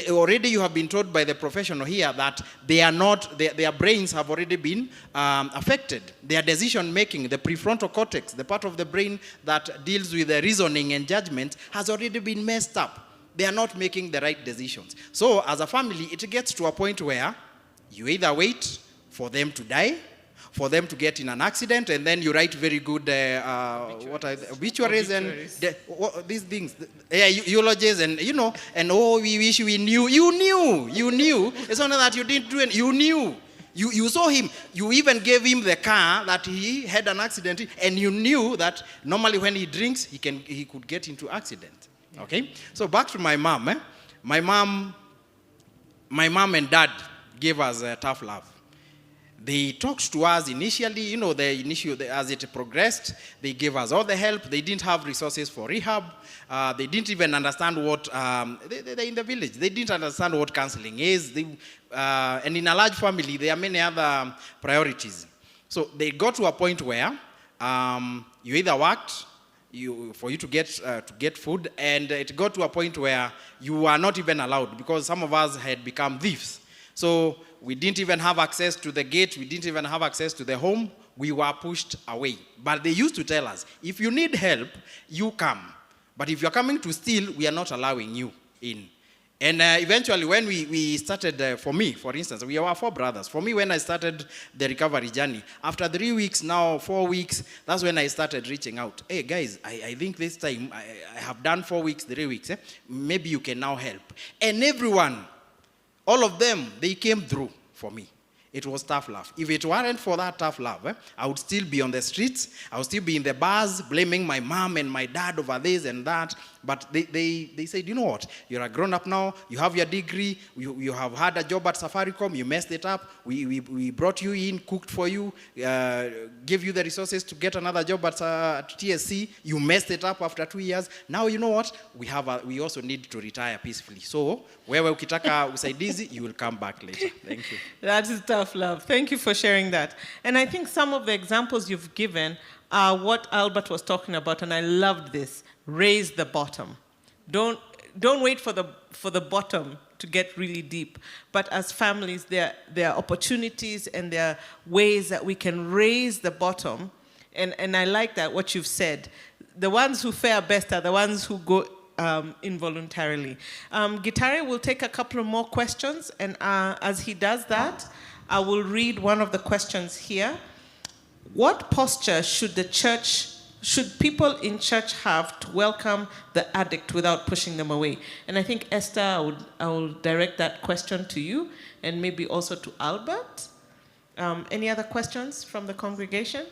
Already you have been told by the professional here that they are not, their brains have already been affected. Their decision making, the prefrontal cortex, the part of the brain that deals with the reasoning and judgment, has already been messed up. They are not making the right decisions. So as a family, it gets to a point where you either wait for them to die, for them to get in an accident, and then you write very good obituaries and these things, eulogies, and we wish we knew. You knew. It's not that you didn't do it. You knew. You saw him. You even gave him the car that he had an accident in, and you knew that normally when he drinks, he could get into accident. Okay? So back to my mom. My mom and dad gave us tough love. They talked to us initially, as it progressed, they gave us all the help. They didn't have resources for rehab. They didn't even understand what, they're in the village. They didn't understand what counseling is. And in a large family, there are many other priorities. So they got to a point where you either worked for you to get food, and it got to a point where you were not even allowed because some of us had become thieves. So we didn't even have access to the gate. We didn't even have access to the home. We were pushed away. But they used to tell us, if you need help, you come. But if you're coming to steal, we are not allowing you in. And eventually, when we started, for me, for instance, we were 4 brothers. For me, when I started the recovery journey, after 3 weeks, now 4 weeks, that's when I started reaching out. Hey, guys, I think this time I have done 4 weeks, 3 weeks. Maybe you can now help. And everyone, all of them, they came through for me. It was tough love. If it weren't for that tough love, I would still be on the streets. I would still be in the bars blaming my mom and my dad over this and that. But they said, you know what? You're a grown-up now. You have your degree. You have had a job at Safaricom. You messed it up. We brought you in, cooked for you, gave you the resources to get another job at TSC. You messed it up after 2 years. Now, you know what? We also need to retire peacefully. So, wewe ukitaka usaidizi, you will come back later. Thank you. That is tough love. Thank you for sharing that. And I think some of the examples you've given are what Albert was talking about, and I loved this. Raise the bottom. Don't wait for the bottom to get really deep. But as families, there are opportunities and there are ways that we can raise the bottom. And I like that, what you've said. The ones who fare best are the ones who go involuntarily. Gitare will take a couple of more questions, and as he does that, I will read one of the questions here. What posture should people in church have to welcome the addict without pushing them away? And I think, Esther, I will direct that question to you, and maybe also to Albert. Any other questions from the congregation?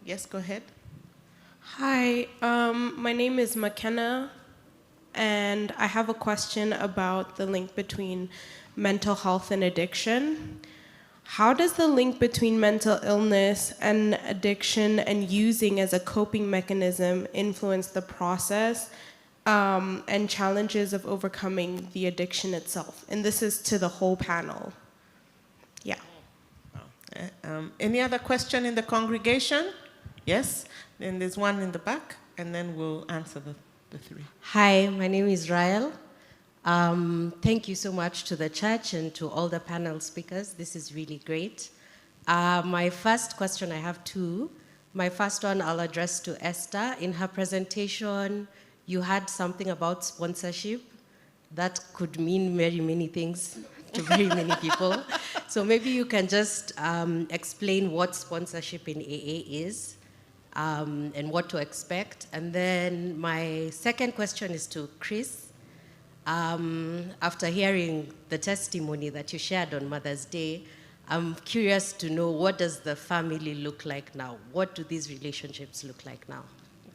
Yes, go ahead. Hi, my name is McKenna, and I have a question about the link between mental health and addiction. How does the link between mental illness and addiction and using as a coping mechanism influence the process and challenges of overcoming the addiction itself? And this is to the whole panel. Yeah. Any other question in the congregation? Yes? Then there's one in the back, and then we'll answer the 3. Hi, my name is Rael. Thank you so much to the church and to all the panel speakers. This is really great. My first question, I have two. My first one I'll address to Esther. In her presentation, you had something about sponsorship. That could mean very many things to very many people. So maybe you can just explain what sponsorship in AA is and what to expect. And then my second question is to Chris. After hearing the testimony that you shared on Mother's Day, I'm curious to know, what does the family look like now? What do these relationships look like now?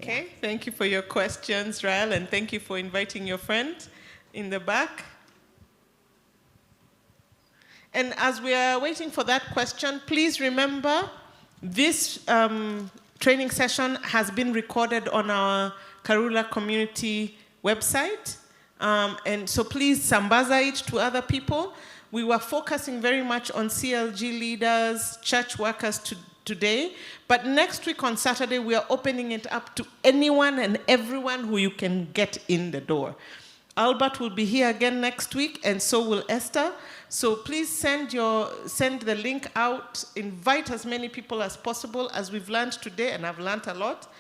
Okay, thank you for your questions, Rael, and thank you for inviting your friend in the back. And as we are waiting for that question, please remember this training session has been recorded on our Karura community website. And so please sambaza it to other people. We were focusing very much on CLG leaders, church workers today, but next week on Saturday, we are opening it up to anyone and everyone who you can get in the door. Albert will be here again next week, and so will Esther. So please send the link out, invite as many people as possible. As we've learned today, and I've learned a lot,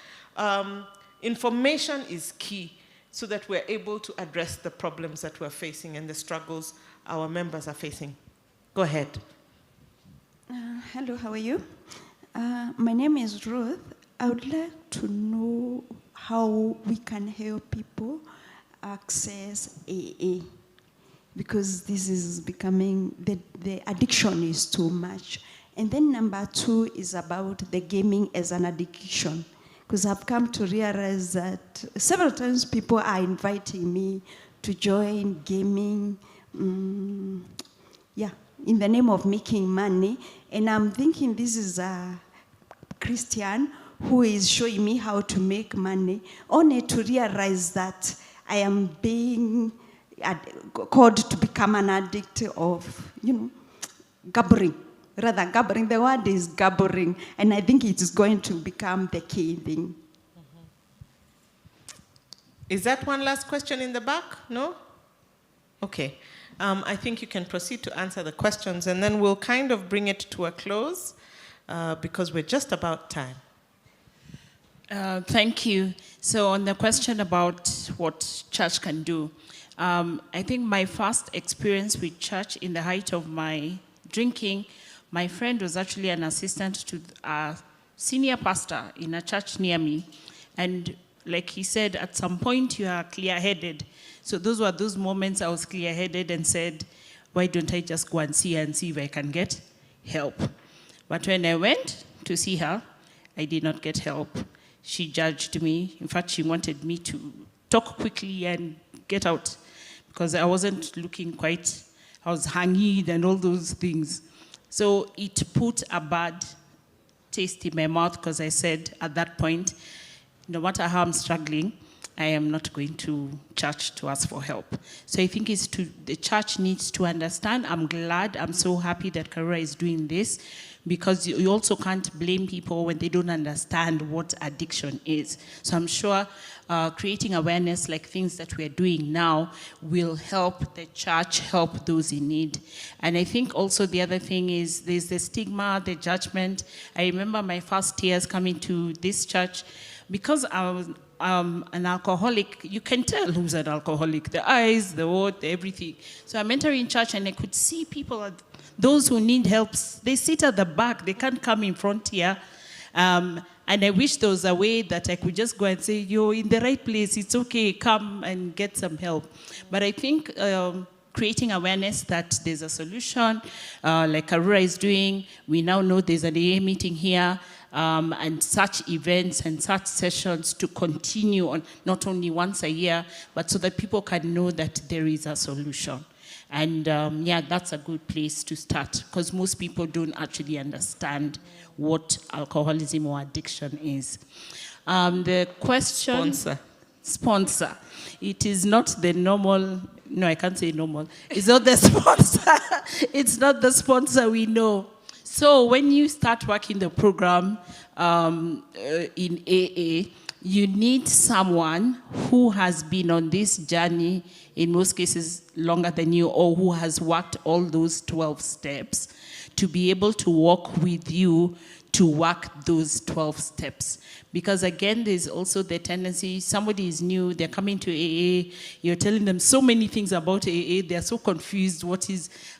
information is key, so that we're able to address the problems that we're facing and the struggles our members are facing. Go ahead. Hello, how are you? My name is Ruth. I would like to know how we can help people access AA, because this is becoming, the addiction is too much. And then number two is about the gaming as an addiction. Because I've come to realize that several times people are inviting me to join gaming, in the name of making money. And I'm thinking this is a Christian who is showing me how to make money, only to realize that I am being called to become an addict of, gambling. Rather, gambling, the word is gambling, and I think it is going to become the key thing. Is that one last question in the back? No? Okay. I think you can proceed to answer the questions, and then we'll kind of bring it to a close because we're just about time. Thank you. So on the question about what church can do, I think my first experience with church in the height of my drinking, my friend was actually an assistant to a senior pastor in a church near me. And like he said, at some point you are clear-headed. So those were those moments I was clear-headed and said, why don't I just go and see her and see if I can get help? But when I went to see her, I did not get help. She judged me. In fact, she wanted me to talk quickly and get out because I wasn't looking quite, I was hanging and all those things. So it put a bad taste in my mouth because I said at that point, no matter how I'm struggling, I am not going to church to ask for help. So I think the church needs to understand. I'm glad, I'm so happy that Karura is doing this, because you also can't blame people when they don't understand what addiction is. So I'm sure creating awareness like things that we're doing now will help the church, help those in need. And I think also the other thing is there's the stigma, the judgment. I remember my first years coming to this church, because I was an alcoholic, you can tell who's an alcoholic, the eyes, the what, everything. So I'm entering church and I could see people, those who need help, they sit at the back, they can't come in front here. And I wish there was a way that I could just go and say, you're in the right place, it's okay, come and get some help. But I think creating awareness that there's a solution, like Karura is doing, we now know there's an AA meeting here, and such events and such sessions to continue on, not only once a year, but so that people can know that there is a solution. And that's a good place to start, because most people don't actually understand what alcoholism or addiction is. The question... Sponsor. It is not the normal... No, I can't say normal. It's not the sponsor. It's not the sponsor we know. So when you start working the program in AA, you need someone who has been on this journey, in most cases longer than you, or who has worked all those 12 steps, to be able to walk with you to work those 12 steps. Because again, there's also the tendency, somebody is new, they're coming to AA, you're telling them so many things about AA, they're so confused,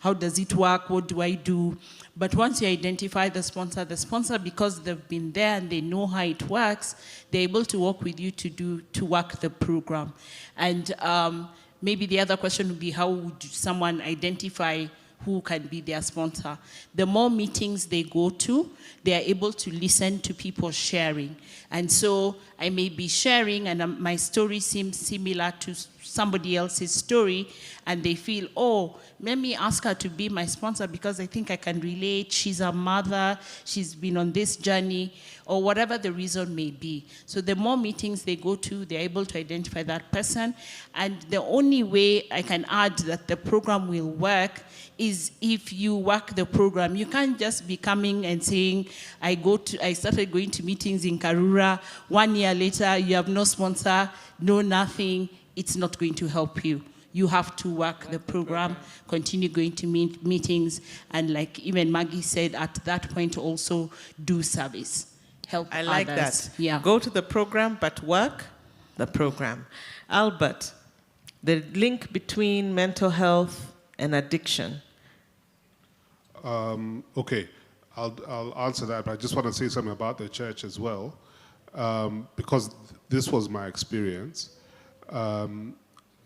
how does it work, what do I do? But once you identify the sponsor, because they've been there and they know how it works, they're able to work with you to work the program. And maybe the other question would be, how would someone identify who can be their sponsor? The more meetings they go to, they are able to listen to people sharing. And so I may be sharing and my story seems similar to somebody else's story, and they feel, oh, let me ask her to be my sponsor because I think I can relate. She's a mother, she's been on this journey, or whatever the reason may be. So the more meetings they go to, they're able to identify that person. And the only way I can add that the program will work is if you work the program. You can't just be coming and saying, I started going to meetings in Karura, 1 year later, you have no sponsor, no nothing. It's not going to help you. You have to work the program, continue going to meetings, and like even Maggie said, at that point also do service, help others. I like that. Yeah. Go to the program, but work the program. Albert, the link between mental health and addiction. Okay, I'll answer that, but I just want to say something about the church as well, because this was my experience.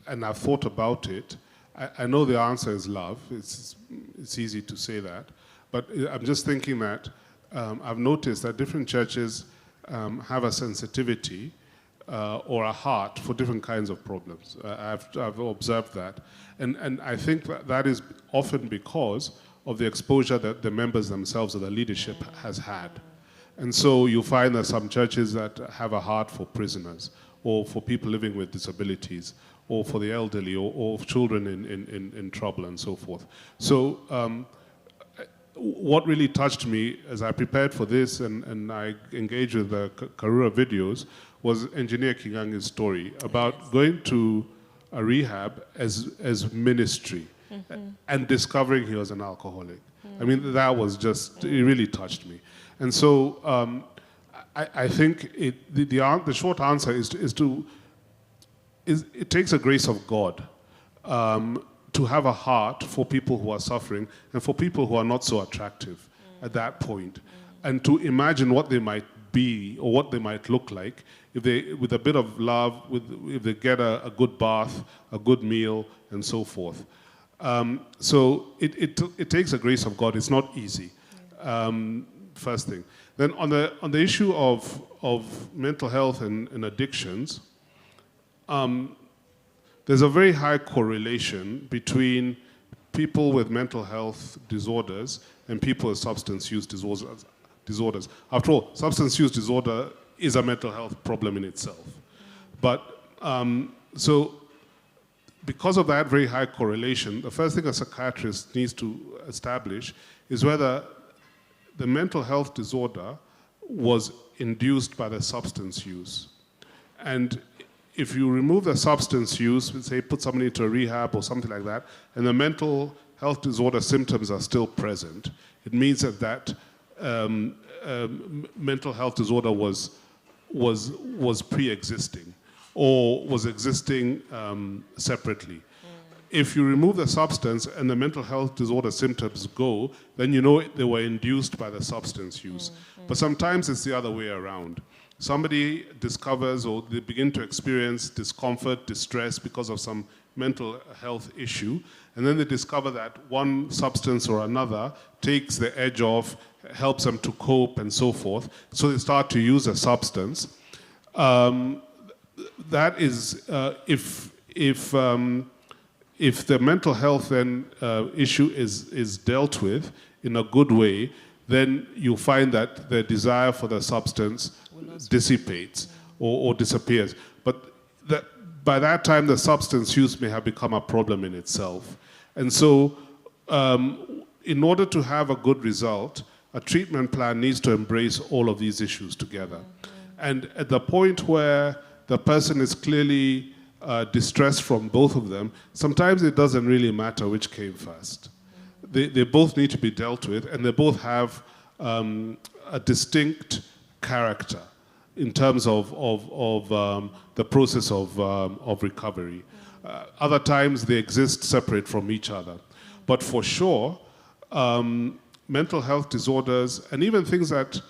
And I've thought about it. I know the answer is love. It's easy to say that. But I'm just thinking that I've noticed that different churches have a sensitivity or a heart for different kinds of problems. I've observed that. And I think that is often because of the exposure that the members themselves or the leadership has had. And so you find that some churches that have a heart for prisoners, or for people living with disabilities, or for the elderly, or children in trouble, and so forth. So what really touched me as I prepared for this and I engaged with the Karura videos was Engineer Kingangi's story about going to a rehab as ministry and discovering he was an alcoholic. I mean, that was just, it really touched me. And so I think the short answer is it takes a grace of God to have a heart for people who are suffering and for people who are not so attractive at that point, and to imagine what they might be or what they might look like if they, with a bit of love, if they get a good bath, a good meal, and so forth. So it takes a grace of God. It's not easy. First thing. Then on the issue of mental health and addictions, there's a very high correlation between people with mental health disorders and people with substance use disorders. After all, substance use disorder is a mental health problem in itself. But so because of that very high correlation, the first thing a psychiatrist needs to establish is whether the mental health disorder was induced by the substance use. And if you remove the substance use, say put somebody into a rehab or something like that, and the mental health disorder symptoms are still present, it means that mental health disorder was pre-existing or was existing separately. If you remove the substance and the mental health disorder symptoms go, then you know they were induced by the substance use. But sometimes it's the other way around. Somebody discovers or they begin to experience discomfort, distress because of some mental health issue, and then they discover that one substance or another takes the edge off, helps them to cope and so forth, so they start to use a substance. That is, if the mental health then issue is dealt with in a good way, then you find that the desire for the substance dissipates or disappears. But by that time, the substance use may have become a problem in itself. And so in order to have a good result, a treatment plan needs to embrace all of these issues together. And at the point where the person is clearly distressed from both of them, sometimes it doesn't really matter which came first. They both need to be dealt with, and they both have a distinct character in terms of the process of recovery. Other times they exist separate from each other. But for sure, mental health disorders, and even things that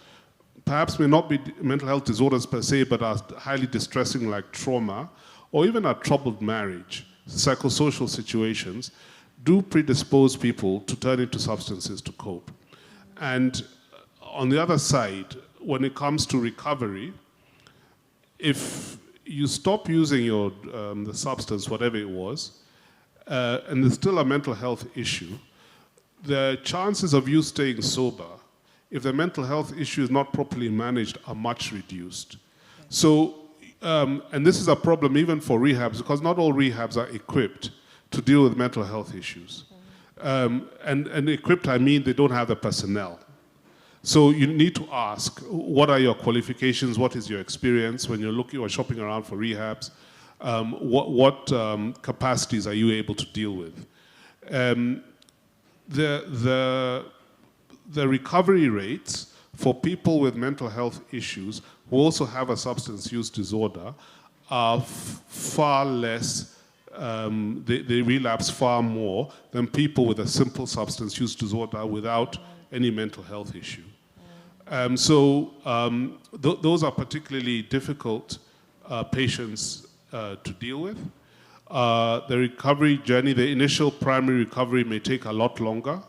perhaps may not be mental health disorders per se, but are highly distressing like trauma, or even a troubled marriage, psychosocial situations, do predispose people to turn into substances to cope. And on the other side, when it comes to recovery, if you stop using your the substance, whatever it was, and there's still a mental health issue, the chances of you staying sober, if the mental health issue is not properly managed, are much reduced. So, and this is a problem even for rehabs, because not all rehabs are equipped to deal with mental health issues. And equipped, I mean they don't have the personnel. So you need to ask, what are your qualifications? What is your experience when you're looking or shopping around for rehabs? What capacities are you able to deal with? The recovery rates for people with mental health issues who also have a substance use disorder are far less, they relapse far more than people with a simple substance use disorder without any mental health issue. Those are particularly difficult patients to deal with. The recovery journey, the initial primary recovery may take a lot longer.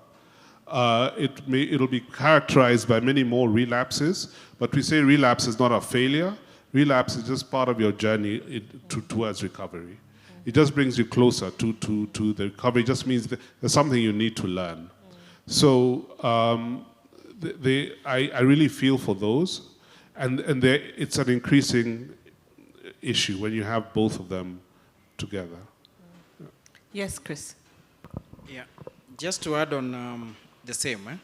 It'll be characterized by many more relapses, but we say relapse is not a failure. Relapse is just part of your journey towards recovery. It just brings you closer to the recovery. It just means that there's something you need to learn. So I really feel for those, and it's an increasing issue when you have both of them together. Yes, Chris. Yeah, just to add on the same,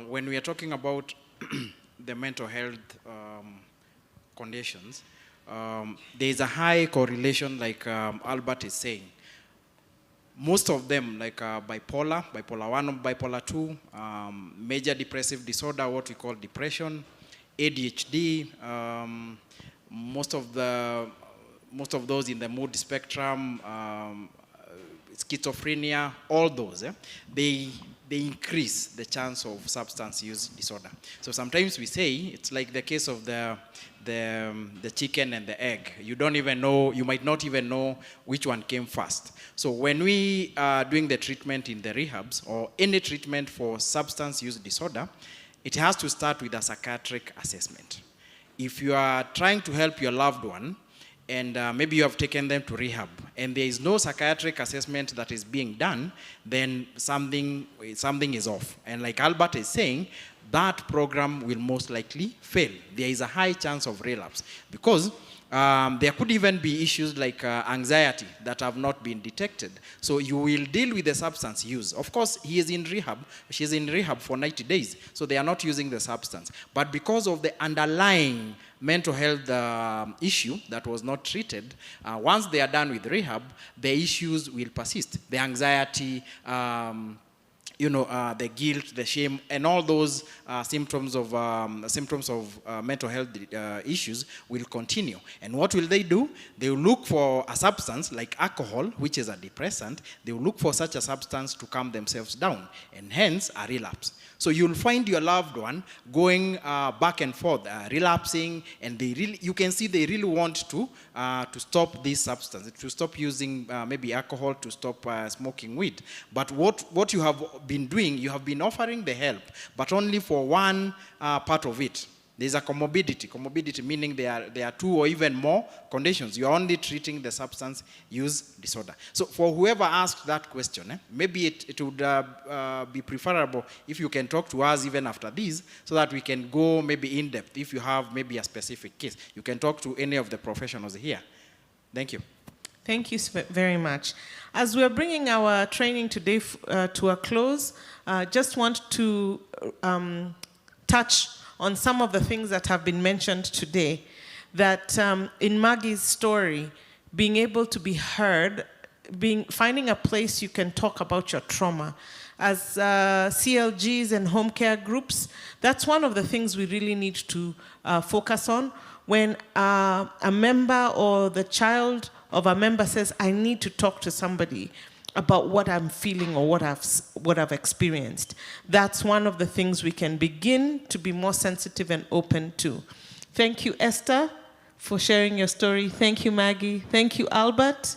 when we are talking about the mental health conditions, there is a high correlation, like Albert is saying. Most of them, like bipolar 1, bipolar 2, major depressive disorder, what we call depression, ADHD, most of those in the mood spectrum, schizophrenia, all those, they increase the chance of substance use disorder. So sometimes we say it's like the case of the chicken and the egg. You don't even know, you might not even know which one came first. So when we are doing the treatment in the rehabs or any treatment for substance use disorder, it has to start with a psychiatric assessment. If you are trying to help your loved one, and maybe you have taken them to rehab, and there is no psychiatric assessment that is being done, then something is off. And like Albert is saying, that program will most likely fail. There is a high chance of relapse because there could even be issues like anxiety that have not been detected. So you will deal with the substance use. Of course, he is in rehab, she's in rehab for 90 days, so they are not using the substance. But because of the underlying mental health issue that was not treated, once they are done with rehab, the issues will persist. The anxiety, the guilt, the shame, and all those symptoms of mental health issues will continue. And what will they do? They will look for a substance like alcohol, which is a depressant. They will look for such a substance to calm themselves down, and hence a relapse. So you'll find your loved one going back and forth, relapsing, and you can see they really want to stop this substance, to stop using maybe alcohol, to stop smoking weed. But what you have been doing, you have been offering the help, but only for one part of it. There's a comorbidity meaning there are two or even more conditions. You're only treating the substance use disorder. So for whoever asked that question, maybe it would be preferable if you can talk to us even after this, so that we can go maybe in depth. If you have maybe a specific case, you can talk to any of the professionals here. Thank you. Thank you very much. As we're bringing our training today to a close, just want to touch on some of the things that have been mentioned today. That in Maggie's story, being able to be heard, finding a place you can talk about your trauma. As CLGs and home care groups, that's one of the things we really need to focus on. When a member or the child of a member says, I need to talk to somebody about what I'm feeling or what I've experienced, that's one of the things we can begin to be more sensitive and open to. Thank you, Esther, for sharing your story. Thank you, Maggie. Thank you, Albert.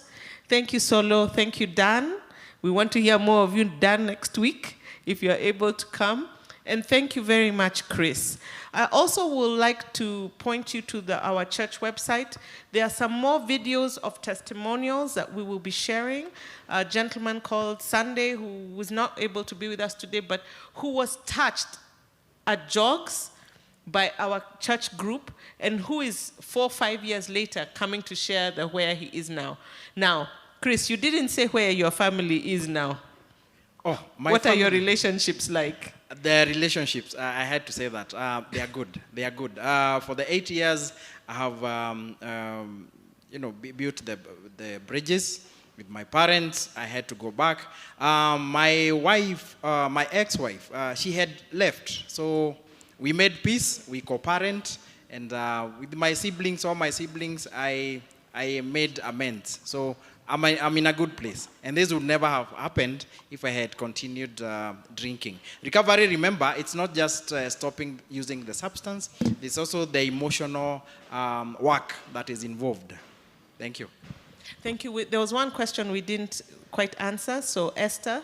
Thank you, Solo. Thank you, Dan. We want to hear more of you, Dan, next week, if you're able to come. And thank you very much, Chris. I also would like to point you to our church website. There are some more videos of testimonials that we will be sharing. A gentleman called Sunday, who was not able to be with us today, but who was touched at Jogs by our church group, and who is 4 or 5 years later coming to share where he is now. Now, Chris, you didn't say where your family is now. Oh, what are your relationships like? The relationships, I had to say that. They are good. They are good. For the 8 years, I have built the bridges with my parents. I had to go back. My wife, my ex-wife, she had left. So we made peace. We co-parent. And with my siblings, all my siblings, I made amends. So I'm in a good place. And this would never have happened if I had continued drinking. Recovery, remember, it's not just stopping using the substance. It's also the emotional work that is involved. Thank you. Thank you. There was one question we didn't quite answer. So, Esther?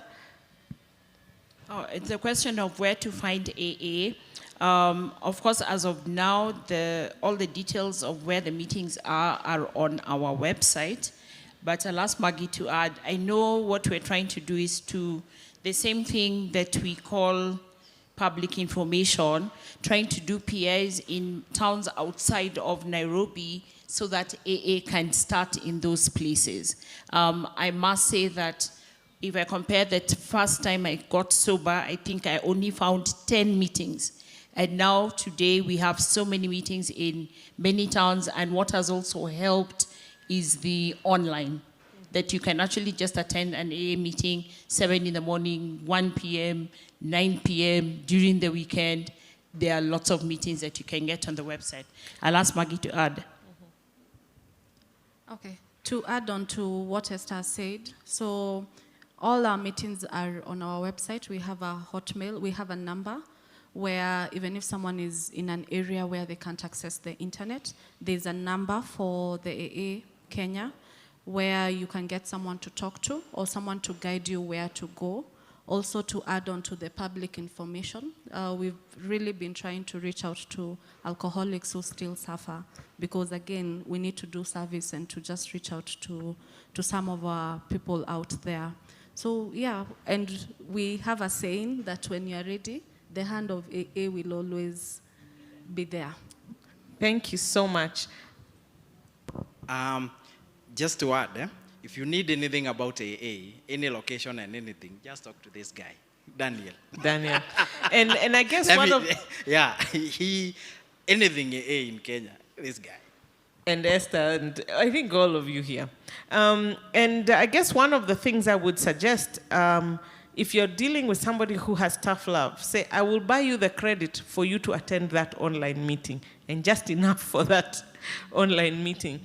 Oh, it's a question of where to find AA. Of course, as of now, all the details of where the meetings are on our website. But I'll ask Maggie to add. I know what we're trying to do is the same thing that we call public information, trying to do PAs in towns outside of Nairobi so that AA can start in those places. I must say that if I compare that first time I got sober, I think I only found 10 meetings. And now today we have so many meetings in many towns, and what has also helped is the online, that you can actually just attend an AA meeting 7 in the morning, 1 p.m., 9 p.m., during the weekend. There are lots of meetings that you can get on the website. I'll ask Maggie to add. Okay, to add on to what Esther said, so all our meetings are on our website. We have a hotmail, we have a number where even if someone is in an area where they can't access the internet, there's a number for the AA Kenya where you can get someone to talk to or someone to guide you where to go. Also, to add on to the public information, we've really been trying to reach out to alcoholics who still suffer, because again, we need to do service and to just reach out to some of our people out there. So yeah, and we have a saying that when you're ready, the hand of AA will always be there. Thank you so much. Just to add, if you need anything about AA, any location and anything, just talk to this guy, Daniel. Daniel. and I guess anything AA in Kenya, this guy. And Esther, and I think all of you here. And I guess one of the things I would suggest, if you're dealing with somebody who has tough love, say, I will buy you the credit for you to attend that online meeting, and just enough for that online meeting.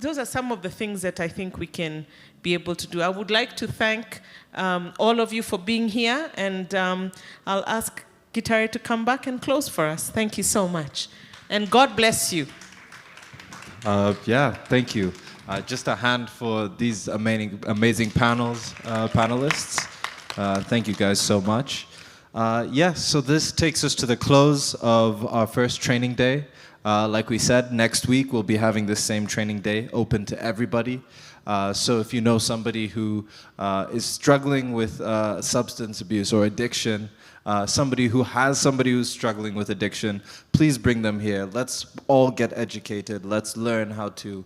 Those are some of the things that I think we can be able to do. I would like to thank all of you for being here, and I'll ask Gitare to come back and close for us. Thank you so much. And God bless you. Thank you. Just a hand for these amazing panelists. Thank you guys so much. So this takes us to the close of our first training day. Like we said, next week we'll be having this same training day open to everybody. So if you know somebody who is struggling with substance abuse or addiction, somebody who's struggling with addiction, please bring them here. Let's all get educated. Let's learn how to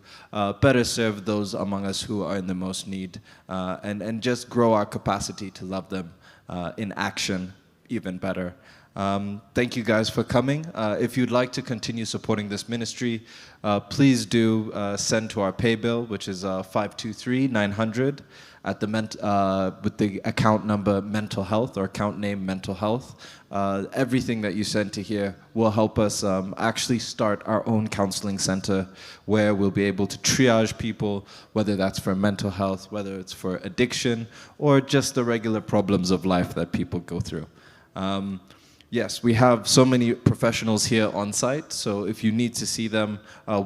better serve those among us who are in the most need, and just grow our capacity to love them in action even better. Thank you guys for coming. If you'd like to continue supporting this ministry, please do send to our pay bill, which is 523-900 at with the account number Mental Health, or account name Mental Health. Everything that you send to here will help us actually start our own counseling center where we'll be able to triage people, whether that's for mental health, whether it's for addiction, or just the regular problems of life that people go through. Yes, we have so many professionals here on site, so if you need to see them,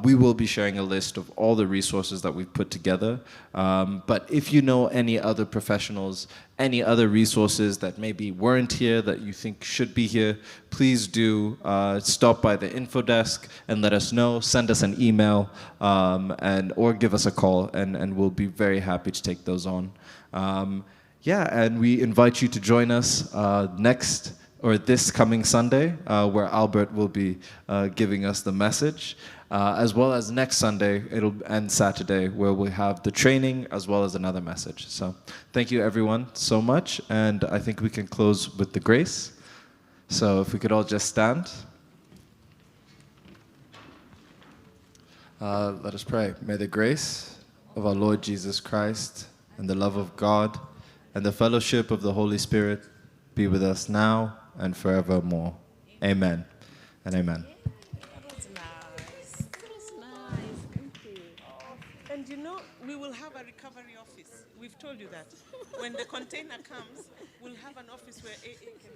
we will be sharing a list of all the resources that we've put together. But if you know any other professionals, any other resources that maybe weren't here that you think should be here, please do stop by the info desk and let us know, send us an email, or give us a call, and we'll be very happy to take those on. Yeah, and we invite you to join us this coming Sunday, where Albert will be giving us the message, as well as next Sunday and Saturday, where we have the training as well as another message. So thank you everyone so much, and I think we can close with the grace. So if we could all just stand. Let us pray. May the grace of our Lord Jesus Christ and the love of God and the fellowship of the Holy Spirit be with us now and forevermore. Amen and amen. That was nice. That was nice. Thank you. And you know, we will have a recovery office. We've told you that. When the container comes, we'll have an office where AA can